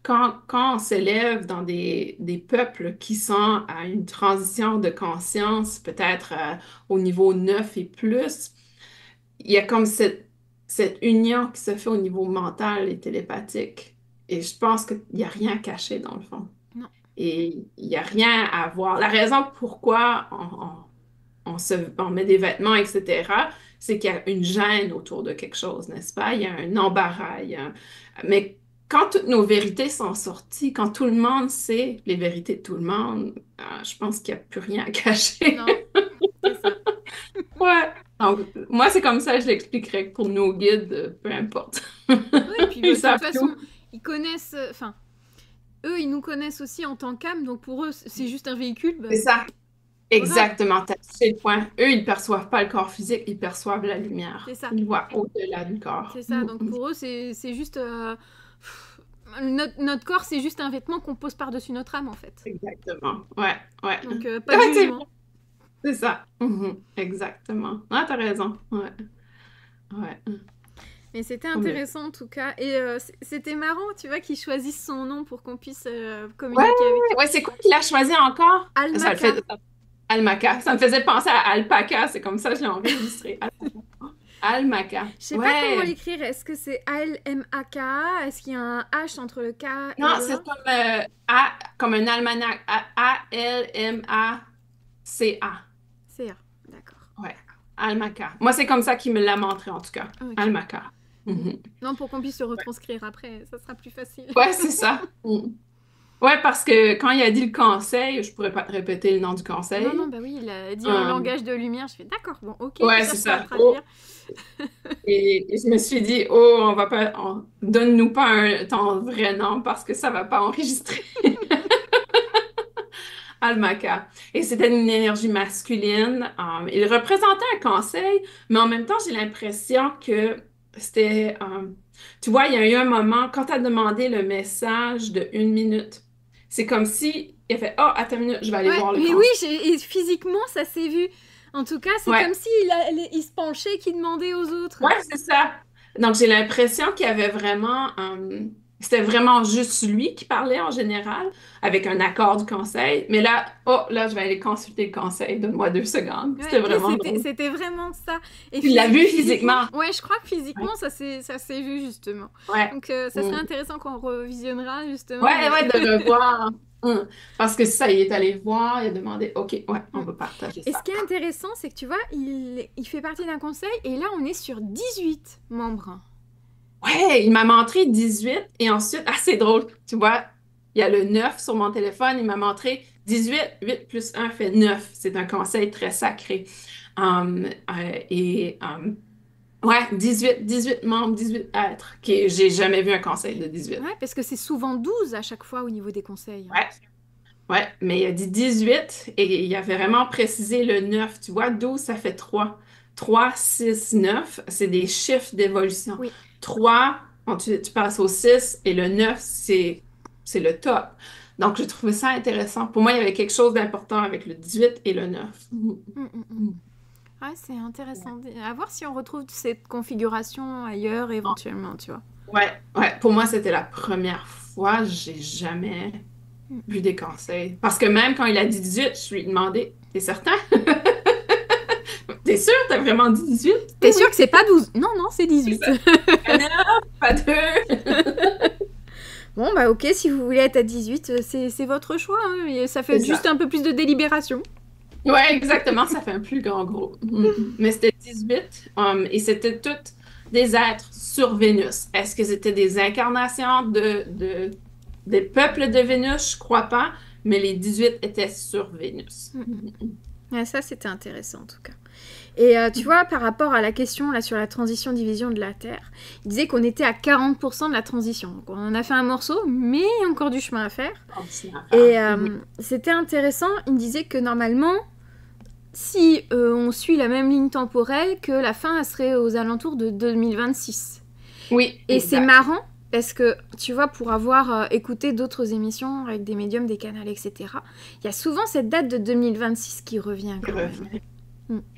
quand on s'élève dans des peuples qui sont à une transition de conscience, peut-être au niveau 9 et plus, il y a comme cette union qui se fait au niveau mental et télépathique. Et je pense qu'il n'y a rien caché dans le fond. Non, Et il n'y a rien à voir. La raison pourquoi on met des vêtements, etc., c'est qu'il y a une gêne autour de quelque chose, n'est-ce pas? Il y a un embarras. Mais quand toutes nos vérités sont sorties, quand tout le monde sait les vérités de tout le monde, je pense qu'il n'y a plus rien à cacher. non, c'est ça. Ouais. Donc, moi, c'est comme ça que je l'expliquerais pour nos guides, peu importe. Oui, et puis Ils de toute savent façon, tout. ils connaissent, enfin, eux, ils nous connaissent aussi en tant qu'âme, donc pour eux, c'est juste un véhicule, C'est ça. voilà, Exactement. T'as touché le point. Eux, ils perçoivent pas le corps physique, ils perçoivent la c'est lumière. ça. Ils voient au-delà du corps. C'est ça, donc pour eux, c'est juste... notre corps, c'est juste un vêtement qu'on pose par-dessus notre âme, en fait. Exactement. Ouais, ouais. Donc, pas de Ouais, jugement. c'est ça. Mhm. Exactement. Ah, t'as raison. Ouais. Ouais. Mais c'était Oh, mais- intéressant, en tout cas. Et c'était marrant, tu vois, qu'ils choisissent son nom pour qu'on puisse Ouais, communiquer avec eux. ouais, c'est quoi qu'il a choisi encore? Ça le Almaka. fait. Almaca. Ça me faisait penser à alpaca, c'est comme ça que je l'ai enregistré. Almaca. Je sais pas comment Ouais. l'écrire. Est-ce que c'est A-L-M-A-K? Est-ce qu'il y a un H entre le K et Non, le c'est A? comme un almanach. A-L-M-A-C-A. C'est A. D'accord. Ouais. Almaca. Moi, c'est comme ça qu'il me l'a montré, en tout cas. Ok. Almaca. Mhm. Non, pour qu'on puisse se retranscrire après, ça sera plus facile. Ouais, c'est ça. Ouais, parce que quand il a dit le conseil, je pourrais pas te répéter le nom du Non, non, conseil. bah oui, il a dit en Euh, langage de lumière. Je fais d'accord, bon, ok, je ouais, c'est cherche pas à ça. traduire. Et je me suis dit, oh, on va pas, donne-nous pas ton vrai nom parce que ça va pas enregistrer. Almaca. Et c'était une énergie masculine. Il représentait un conseil, mais en même temps, j'ai l'impression que c'était, tu vois, il y a eu un moment, quand tu as demandé le message de 1 minute, c'est comme si il a fait, oh, attends une minute, je vais aller Ouais, voir le mais oui, conseil. et physiquement, ça s'est vu. En tout cas, c'est Ouais, comme s'il il se penchait, qu'il demandait aux autres. ouais, c'est ça. Donc, j'ai l'impression qu'il y avait vraiment, c'était vraiment juste lui qui parlait en général, avec un accord du conseil. Mais là, oh, là, je vais aller consulter le conseil. Donne-moi 2 secondes. Ouais, C'était et vraiment drôle. c'était vraiment ça. Et Tu l'as vu physiquement, physiquement? ouais, je crois que Ouais. physiquement, ça s'est vu justement. Ouais. Donc, ça serait Mm. intéressant qu'on revisionnera justement. Ouais, ouais, de revoir. Parce que ça, il est allé voir, il a demandé, OK, ouais, on Mm. va partager Et ce ça. qui est intéressant, c'est que tu vois, il fait partie d'un conseil et là, on est sur 18 membres. Ouais, il m'a montré 18 et ensuite, ah, c'est drôle, tu vois, il y a le 9 sur mon téléphone, il m'a montré 18, 8 plus 1 fait 9. C'est un conseil très sacré. Et ouais, 18 membres, 18 êtres. J'ai jamais vu un conseil de 18. Ouais, parce que c'est souvent 12 à chaque fois au niveau des conseils. Ouais, ouais, mais il a dit 18 et il avait vraiment précisé le 9. Tu vois, 12 ça fait 3. 3, 6, 9, c'est des chiffres d'évolution. Oui. 3, tu passes au 6 et le 9, c'est le top. Donc, j'ai trouvé ça intéressant. Pour moi, il y avait quelque chose d'important avec le 18 et le 9. Mm. Ouais, c'est intéressant. À voir si on retrouve cette configuration ailleurs éventuellement, tu vois. Ouais, ouais, pour moi, c'était la première fois. J'ai jamais Mm. vu des conseils. Parce que même quand il a dit 18, je lui ai demandé, t'es certain? T'es sûr? T'as vraiment dit 18? Oui, T'es oui, sûr que c'est pas 12? Non, non, c'est c'est 18. ça. Ah non, pas deux. Bon, bah ok, si vous voulez être à 18, c'est votre choix. Hein, et ça C'est fait juste ça. un peu plus de délibération. Ouais, exactement, ça fait un plus grand groupe. Mais c'était 18, et c'était toutes des êtres sur Vénus. Est-ce que c'était des incarnations des peuples de Vénus? Je crois pas, mais les 18 étaient sur Vénus. Ouais, ça, c'était intéressant en tout cas. Et tu vois, par rapport à la question là, sur la transition-division de la Terre, il disait qu'on était à 40% de la transition. Donc on en a fait un morceau, mais il y a encore du chemin à faire. Et c'était intéressant, il me disait que normalement, si on suit la même ligne temporelle, que la fin elle serait aux alentours de 2026. Oui, Et c'est exact. marrant parce que, tu vois, pour avoir écouté d'autres émissions avec des médiums, des canals, etc., il y a souvent cette date de 2026 qui revient quand même.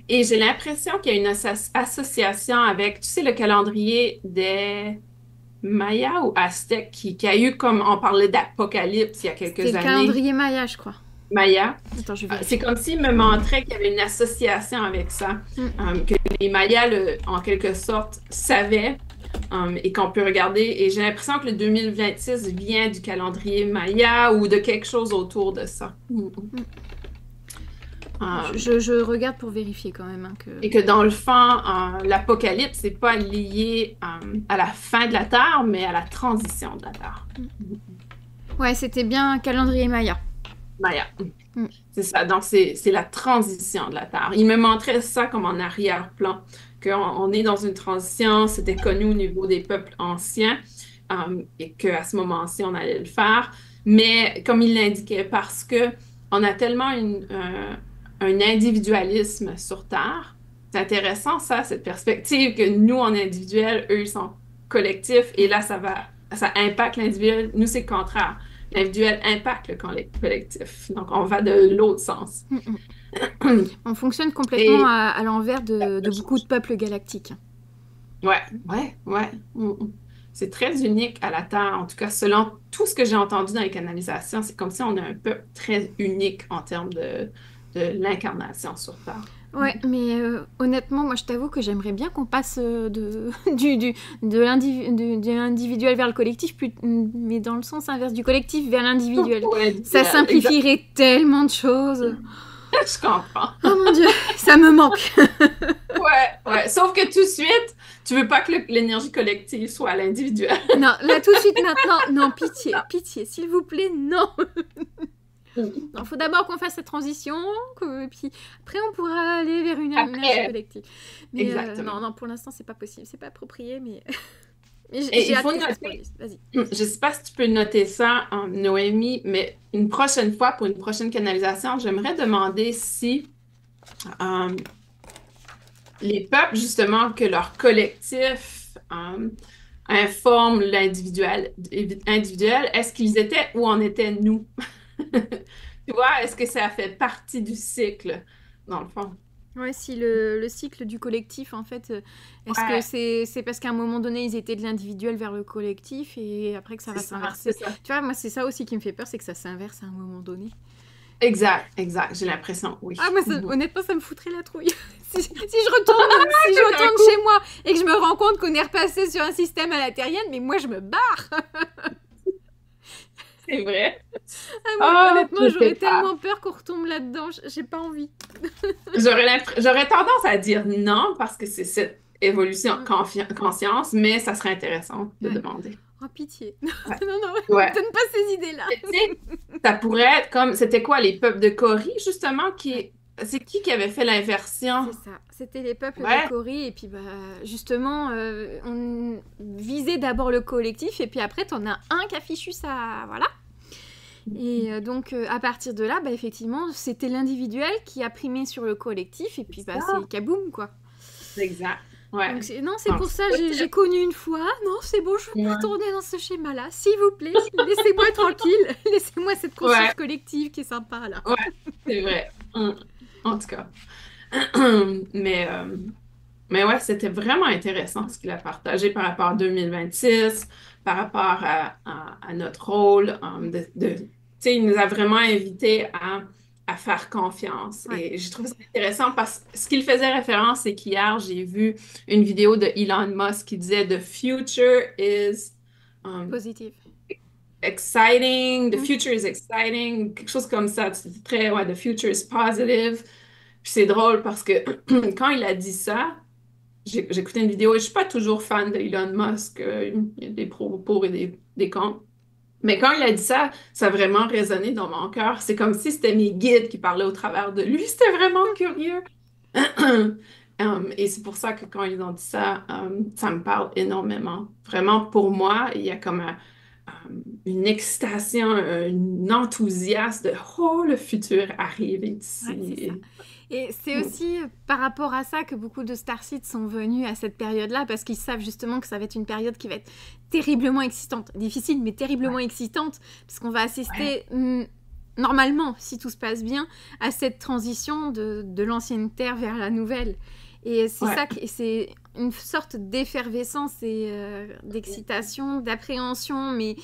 Et j'ai l'impression qu'il y a une association avec, tu sais, le calendrier des Mayas ou Aztèques qui a eu, comme on parlait d'apocalypse il y a C'est quelques le années, calendrier Maya, je crois. Maya. Attends, je C'est vérifie. comme s'il me montrait qu'il y avait une association avec ça, que les Mayas, en quelque sorte, savaient et qu'on peut regarder. Et j'ai l'impression que le 2026 vient du calendrier Maya ou de quelque chose autour de ça. Je regarde pour vérifier quand même. Hein, Et que dans le fond, l'apocalypse, c'est pas lié à la fin de la Terre, mais à la transition de la Terre. Ouais, c'était bien un calendrier Maya. Maya. Mm. C'est ça. Donc, c'est la transition de la Terre. Il me montrait ça comme en arrière-plan, qu'on est dans une transition, c'était connu au niveau des peuples anciens, et qu'à ce moment-ci, on allait le faire. Mais comme il l'indiquait, parce que on a tellement un individualisme sur Terre, c'est intéressant ça, cette perspective que nous, on est individuel, eux, ils sont collectifs, et là, ça impacte l'individuel. Nous, c'est le contraire. L'individuel impacte le collectif. Donc, on va de l'autre sens. On fonctionne complètement Et à l'envers de beaucoup de peuples galactiques. ouais, ouais, ouais. C'est très unique à la Terre. En tout cas, selon tout ce que j'ai entendu dans les canalisations, c'est comme si on a un peuple très unique en termes de de l'incarnation sur Terre. Ouais, mais honnêtement, moi je t'avoue que j'aimerais bien qu'on passe de l'individuel vers le collectif, mais dans le sens inverse, du collectif vers l'individuel. Ouais, Ça simplifierait tellement de choses. je comprends. Oh mon Dieu, ça me manque. Ouais. Sauf que tout de suite, tu veux pas que l'énergie collective soit à l'individuel. Non, là tout de suite maintenant, non, pitié, s'il vous plaît, non. Il faut d'abord qu'on fasse cette transition, puis après on pourra aller vers une énergie collective. Mais non, pour l'instant c'est pas possible, c'est pas approprié, mais j'ai hâte que ça se produise. Vas-y. Je sais pas si tu peux noter ça, Noémie, mais une prochaine fois, pour une prochaine canalisation, j'aimerais demander si les peuples, justement, que leur collectif informe l'individuel, est-ce qu'ils étaient où en étaient nous? Tu vois, est-ce que ça fait partie du cycle, dans le fond? Ouais, si le cycle du collectif, en fait, est-ce que c'est parce qu'à un moment donné, ils étaient de l'individuel vers le collectif et après que ça va s'inverser? Tu vois, moi, c'est ça aussi qui me fait peur, c'est que ça s'inverse à un moment donné. Exact, j'ai l'impression, oui. Ah, moi, honnêtement, ça me foutrait la trouille. si je retourne chez moi et que je me rends compte qu'on est repassé sur un système à la terrienne, mais moi, je me barre. C'est vrai. Honnêtement, j'aurais tellement peur qu'on retombe là-dedans. J'ai pas envie. J'aurais tendance à dire non parce que c'est cette évolution conscience, mais ça serait intéressant de demander. Oh, pitié. Non, donne pas ces idées-là. Ça pourrait être comme... C'était quoi, les peuples de Cori, justement, c'est qui avait fait l'inversion? C'est ça. C'était les peuples de Cori. Et puis, justement, on visait d'abord le collectif. Et puis après, t'en as un qui a fichu ça. Voilà. Et donc, à partir de là, effectivement, c'était l'individuel qui a primé sur le collectif. Et puis, c'est kaboum, quoi. Exact. Ouais. Donc, c'est pour ça que j'ai connu une fois. Non, c'est bon, je veux pas retourner dans ce schéma-là. S'il vous plaît, laissez-moi tranquille. Laissez-moi cette conscience collective qui est sympa, là. Ouais, c'est vrai. En tout cas. Mais ouais, c'était vraiment intéressant ce qu'il a partagé par rapport à 2026, par rapport à notre rôle. Tu sais, il nous a vraiment invités à faire confiance. Ouais. Et j'ai trouvé ça intéressant parce que ce qu'il faisait référence, c'est qu'hier, j'ai vu une vidéo de Elon Musk qui disait The future is positive. Exciting, the future is exciting, quelque chose comme ça. C'était très, the future is positive. Puis c'est drôle parce que quand il a dit ça, j'ai écouté une vidéo et je suis pas toujours fan de Elon Musk. Il y a des pour et des contre. Mais quand il a dit ça, ça a vraiment résonné dans mon cœur. C'est comme si c'était mes guides qui parlaient au travers de lui. C'était vraiment curieux. Et c'est pour ça que quand ils ont dit ça, ça me parle énormément. Vraiment, pour moi, il y a comme une excitation, un enthousiasme de « Oh, le futur arrive ici! Ouais, » Et c'est aussi par rapport à ça que beaucoup de starseeds sont venus à cette période-là, parce qu'ils savent justement que ça va être une période qui va être terriblement excitante. Difficile, mais terriblement excitante, parce qu'on va assister, normalement, si tout se passe bien, à cette transition de l'ancienne Terre vers la nouvelle. Et c'est ça, c'est une sorte d'effervescence et d'excitation, d'appréhension, mais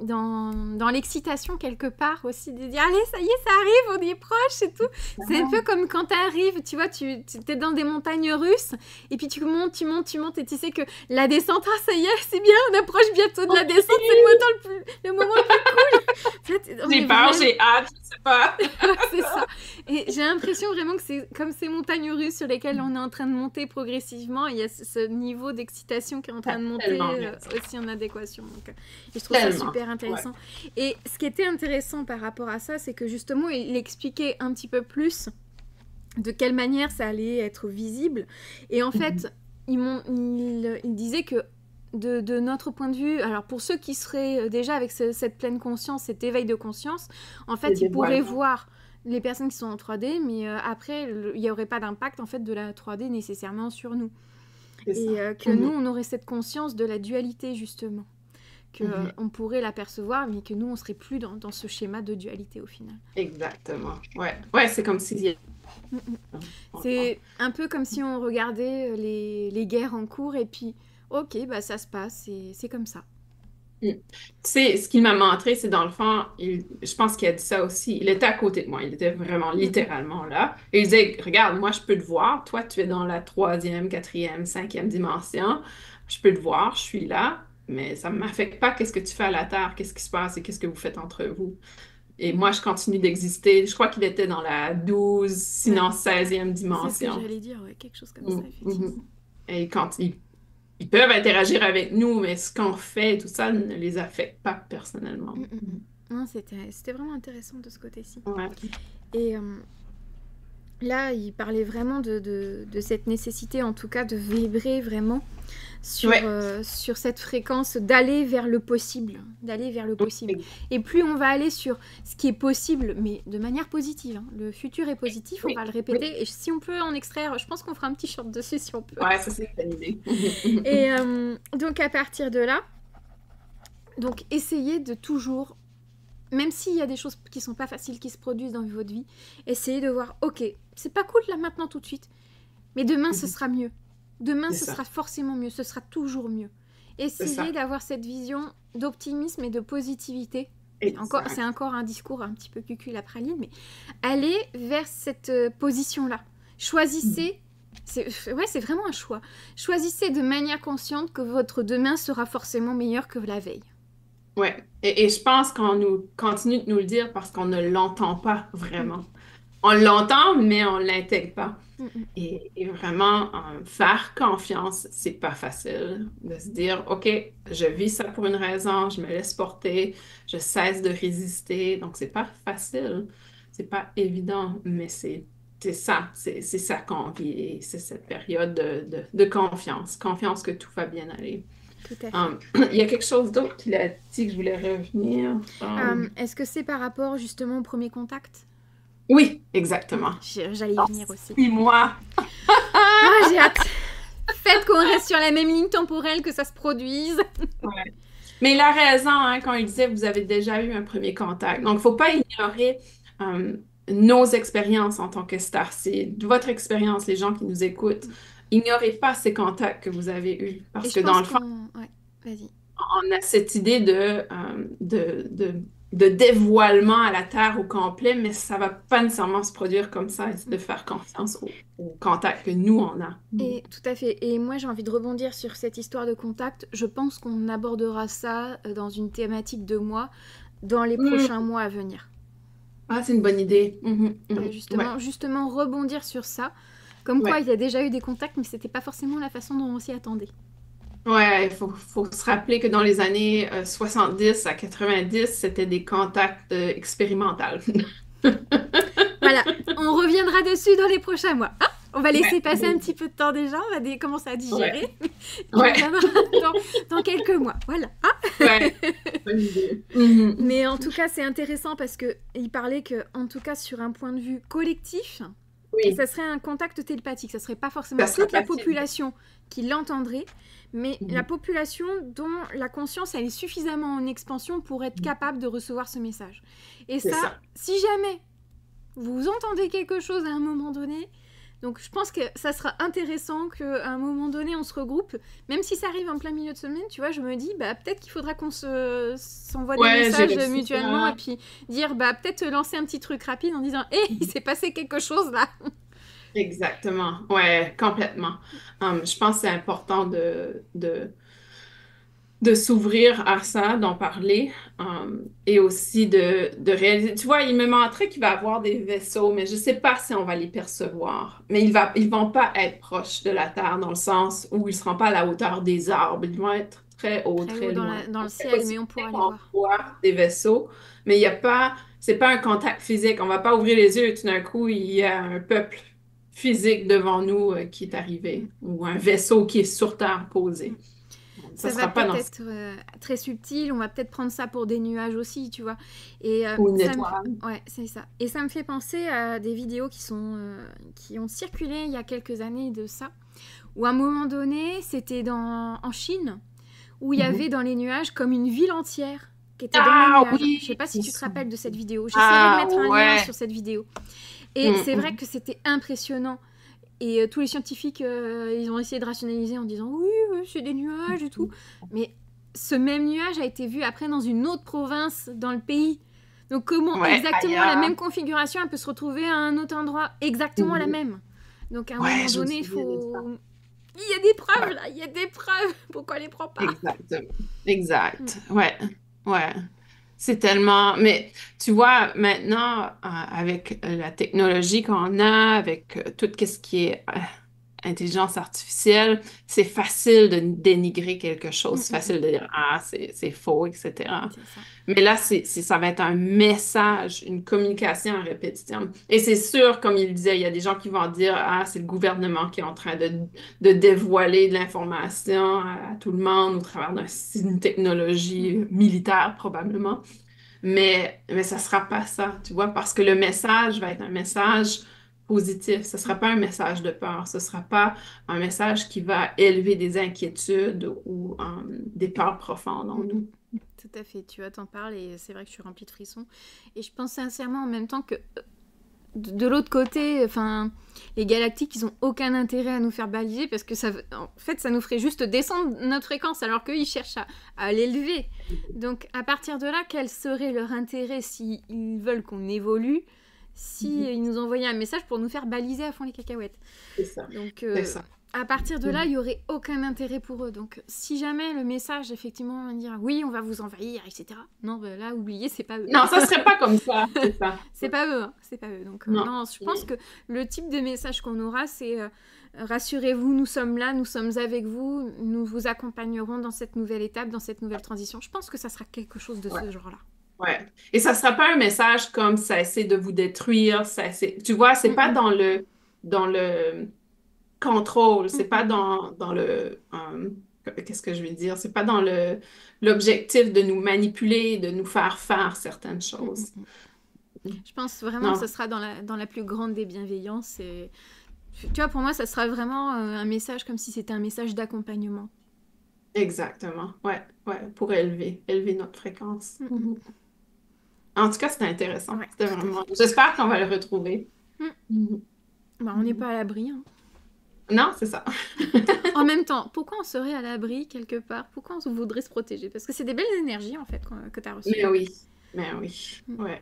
dans l'excitation quelque part aussi, de dire allez, ça y est, ça arrive, on y est proche et tout. C'est un peu comme quand t'arrives, tu vois, tu es dans des montagnes russes et puis tu montes et tu sais que la descente, ça y est, c'est bien, on approche bientôt de la descente, c'est le moment le plus cool. J'ai peur, j'ai hâte, je sais pas. C'est ça. Et j'ai l'impression vraiment que c'est comme ces montagnes russes sur lesquelles on est en train de monter progressivement. Il y a ce niveau d'excitation qui est en train de monter aussi en adéquation. Donc, et je trouve ça super intéressant. Et ce qui était intéressant par rapport à ça, c'est que justement, il expliquait un petit peu plus de quelle manière ça allait être visible. Et en fait, il disait que de notre point de vue, alors pour ceux qui seraient déjà avec cette pleine conscience, cet éveil de conscience, en fait, ils pourraient voir les personnes qui sont en 3D, mais après, il n'y aurait pas d'impact en fait de la 3D nécessairement sur nous. Et que nous, on aurait cette conscience de la dualité, justement. Qu'on pourrait l'apercevoir, mais que nous, on ne serait plus dans ce schéma de dualité au final. Exactement. Ouais, c'est comme si... C'est un peu comme si on regardait les guerres en cours, et puis, ok, ça se passe, c'est comme ça. Mm. Tu sais, ce qu'il m'a montré, c'est dans le fond, je pense qu'il a dit ça aussi. Il était à côté de moi, il était vraiment Mhm. littéralement là. Et il disait, regarde, moi je peux te voir, toi tu es dans la troisième, quatrième, cinquième dimension, je peux te voir, je suis là, mais ça ne m'affecte pas qu'est-ce que tu fais à la Terre, qu'est-ce qui se passe et qu'est-ce que vous faites entre vous. Et moi je continue d'exister. Je crois qu'il était dans la 12, Ouais, sinon 16e c'est ce que dimension. j'allais dire, ouais, quelque chose comme Mm, ça, effectivement. mhm. Et quand ils peuvent interagir avec nous, mais ce qu'on fait et tout ça ne les affecte pas personnellement. Mm, mm, mm. Non, c'était vraiment intéressant de ce côté-ci. Ouais. Et là, il parlait vraiment de cette nécessité, en tout cas, de vibrer vraiment Ouais. sur cette fréquence, d'aller vers le possible, d'aller vers le possible. Et plus on va aller sur ce qui est possible, mais de manière positive, hein. Le futur est positif, on Oui, va le oui. répéter, et si on peut en extraire, je pense qu'on fera un petit short dessus si on peut. Ouais, ça c'est une bonne idée. Et donc à partir de là, donc essayez de toujours, même s'il y a des choses qui sont pas faciles qui se produisent dans votre vie, essayez de voir, ok, c'est pas cool là maintenant tout de suite, mais demain ce sera mieux. Demain C'est ce ça, sera forcément mieux, ce sera toujours mieux. c'est Essayez ça. d'avoir cette vision d'optimisme et de positivité. C'est Exact. encore un discours un petit peu cucul à praline, mais allez vers cette position-là. Choisissez, c'est vraiment un choix. Choisissez de manière consciente que votre demain sera forcément meilleur que la veille. Ouais. Et je pense qu'on nous continue de nous le dire parce qu'on ne l'entend pas Mm, vraiment. On l'entend, mais on l'intègre pas. mm, mm. Et vraiment, faire confiance, c'est pas facile. De se dire, OK, je vis ça pour une raison, je me laisse porter, je cesse de résister. Donc, c'est pas facile, c'est pas évident, mais c'est ça, c'est ça qu'on vit. Et c'est cette période de confiance, confiance que tout va bien aller. Tout à fait. Il y a quelque chose d'autre qu'il a dit que je voulais revenir. Est-ce que c'est par rapport justement au premier contact? Oui, exactement. J'allais y Dans venir aussi. 6 mois. Ah, j'ai hâte. Faites qu'on reste sur la même ligne temporelle, que ça se produise. Ouais. Mais il a raison hein, quand il disait que vous avez déjà eu un premier contact. Donc, il ne faut pas ignorer euh, nos expériences en tant que star. C'est votre expérience, les gens qui nous écoutent. Ignorez pas ces contacts que vous avez eus. Et Parce je que dans pense le fond, qu'on... Ouais, vas-y. on a cette idée de dévoilement à la Terre au complet, mais ça ne va pas nécessairement se produire comme ça. Et c'est de faire confiance aux contacts que nous, on a. Et tout à fait. Et moi, j'ai envie de rebondir sur cette histoire de contact. Je pense qu'on abordera ça dans une thématique de moi dans les prochains Mm. mois à venir. Ah, c'est une bonne idée. Mhm, Ouais, mhm. Ouais, justement, rebondir sur ça. Comme quoi, ouais. il y a déjà eu des contacts, mais c'était pas forcément la façon dont on s'y attendait. Ouais, faut se rappeler que dans les années 70 à 90, c'était des contacts expérimentaux. Voilà, on reviendra dessus dans les prochains mois. Ah, on va Ouais, laisser passer un petit peu de temps déjà, on va commencer à ouais, digérer. Puis on ouais, reviendra dans quelques mois. Voilà. ouais. Bonne idée. Mhm. Mais en tout cas, c'est intéressant parce qu'il parlait que, en tout cas, sur un point de vue collectif, Oui, ça serait un contact télépathique. Ça serait pas ça forcément sera toute la facile. population qui l'entendrait, mais la Mhm. population dont la conscience elle est suffisamment en expansion pour être capable de recevoir ce message. Et C'est ça, ça. si jamais vous entendez quelque chose à un moment donné, donc je pense que ça sera intéressant qu'à un moment donné on se regroupe, même si ça arrive en plein milieu de semaine, tu vois, je me dis bah peut-être qu'il faudra qu'on s'envoie des Ouais, j'ai messages reçu mutuellement et ça. puis dire bah peut-être lancer un petit truc rapide en disant hé, il s'est passé quelque chose là. Exactement. Ouais, complètement. Je pense que c'est important de s'ouvrir à ça, d'en parler, et aussi de réaliser. Tu vois, il me montrait qu'il va avoir des vaisseaux, mais je ne sais pas si on va les percevoir. Mais ils vont pas être proches de la Terre dans le sens où ils ne seront pas à la hauteur des arbres. Ils vont être très haut, Très haut très loin. dans le Donc, il y a ciel, mais on possibilité pourra les qu'on voir. voit des vaisseaux, mais il y a pas, c'est pas un contact physique. On va pas ouvrir les yeux et tout d'un coup, il y a un peuple physique devant nous, qui est Mm, arrivé, ou un vaisseau qui est sur Terre mm. posé. Ça Ça va sera pas peut-être dans être très subtil, on va peut-être prendre ça pour des nuages aussi, tu vois. Et ou une étoile. ouais, c'est ça. Et ça me fait penser à des vidéos qui ont circulé il y a quelques années de ça, où à un moment donné, c'était en Chine, où il y avait Mhm. dans les nuages comme une ville entière qui était dans les Ah nuages. Je sais oui, pas si tu te rappelles de cette vidéo. J'essaierai de ah mettre un lien ouais. sur cette vidéo. Et c'est vrai Mhm. que c'était impressionnant. Et tous les scientifiques, ils ont essayé de rationaliser en disant oui, c'est des nuages et tout. Mais ce même nuage a été vu après dans une autre province dans le pays. Donc comment Ouais, exactement ailleurs. la même configuration, elle peut se retrouver à un autre endroit, exactement la même. Donc à un moment Je me donné, il souviens de ça. faut... Il y a des preuves Ouais, là, il y a des preuves. Pourquoi on les prend pas? exactement. Exact. Ouais. C'est tellement... Mais tu vois, maintenant, avec la technologie qu'on a, avec tout ce qui est intelligence artificielle, c'est facile de dénigrer quelque chose. C'est facile de dire, ah, c'est faux, etc. C'est ça. Mais là, ça va être un message, une communication en répétition. Et c'est sûr, comme il disait, il y a des gens qui vont dire, ah, c'est le gouvernement qui est en train de dévoiler de l'information à tout le monde au travers d'une technologie militaire, probablement. Mais ça sera pas ça, tu vois, parce que le message va être un message positif. Ce sera pas un message de peur. Ce sera pas un message qui va élever des inquiétudes ou des peurs profondes en nous. Tout à fait, tu vois, t'en parles et c'est vrai que je suis remplie de frissons. Et je pense sincèrement en même temps que de l'autre côté, enfin, les galactiques, ils ont aucun intérêt à nous faire baliser parce que ça, en fait, ça nous ferait juste descendre notre fréquence alors qu'eux, ils cherchent à l'élever. Donc, à partir de là, quel serait leur intérêt s'ils veulent qu'on évolue, si ils nous envoyaient un message pour nous faire baliser à fond les cacahuètes? C'est ça. Donc, C'est ça. à partir de là, il n'y aurait aucun intérêt pour eux. Donc, si jamais le message, effectivement, va dire oui, on va vous envahir, etc. Non, ben là, oubliez, c'est pas eux. Non, ça serait pas comme ça, c'est ça. C'est pas eux, hein, c'est pas eux. Donc, Non. non, je pense que le type de message qu'on aura, c'est rassurez-vous, nous sommes là, nous sommes avec vous, nous vous accompagnerons dans cette nouvelle étape, dans cette nouvelle transition. Je pense que ça sera quelque chose de ce genre-là. Ouais. Et ça sera pas un message comme ça essaie de vous détruire, ça essaie... Tu vois, c'est pas dans le contrôle, c'est pas dans le... qu'est-ce que je vais dire? C'est pas dans l'objectif de nous manipuler, de nous faire certaines choses. Je pense vraiment que ce sera dans la plus grande des bienveillances. Et... Tu vois, pour moi, ça sera vraiment un message comme si c'était un message d'accompagnement. Exactement. Ouais. Pour élever notre fréquence. En tout cas, c'était intéressant. Ouais, C'était vraiment... J'espère qu'on va le retrouver. Bah, on n'est pas à l'abri. Hein. Non, c'est ça. En même temps, pourquoi on serait à l'abri quelque part? Pourquoi on voudrait se protéger? Parce que c'est des belles énergies, en fait, que tu as reçues. Mais oui. Ouais.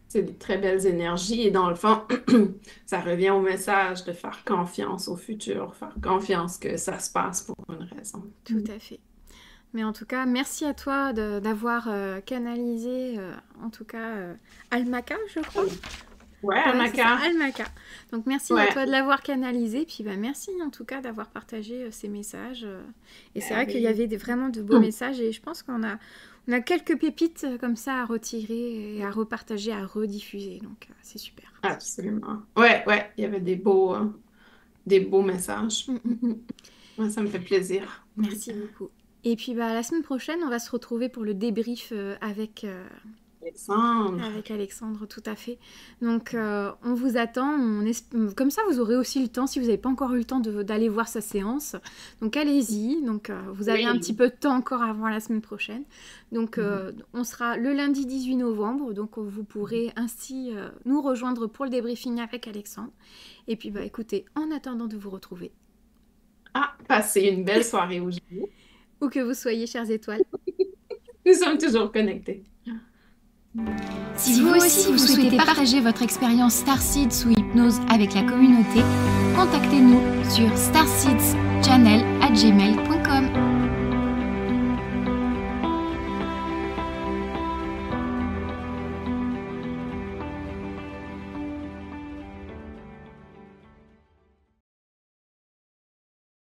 C'est des très belles énergies. Et dans le fond, ça revient au message de faire confiance au futur, faire confiance que ça se passe pour une raison. Tout à fait. Mais en tout cas, merci à toi d'avoir canalisé, en tout cas, Almaka, je crois. Ouais, Almaka. Donc, merci à toi de l'avoir canalisé. Puis, merci en tout cas d'avoir partagé ces messages. Et c'est vrai qu'il y avait vraiment de beaux messages. Et je pense qu'on a quelques pépites comme ça à retirer et à repartager, à rediffuser. Donc, c'est super. Absolument. Ouais, il y avait des beaux messages. Ouais, ça me fait plaisir. Merci beaucoup. Et puis, la semaine prochaine, on va se retrouver pour le débrief avec Alexandre, tout à fait. Donc, on vous attend. Comme ça, vous aurez aussi le temps, si vous n'avez pas encore eu le temps d'aller voir sa séance. Donc, allez-y. Donc, vous avez un petit peu de temps encore avant la semaine prochaine. Donc, on sera le lundi 18 novembre. Donc, vous pourrez ainsi nous rejoindre pour le débriefing avec Alexandre. Et puis, écoutez, en attendant de vous retrouver. Passez une belle soirée aujourd'hui. Où que vous soyez, chères étoiles. Nous sommes toujours connectés. Si vous aussi vous souhaitez partager votre expérience Starseed sous hypnose avec la communauté, contactez-nous sur starseedschannel@gmail.com.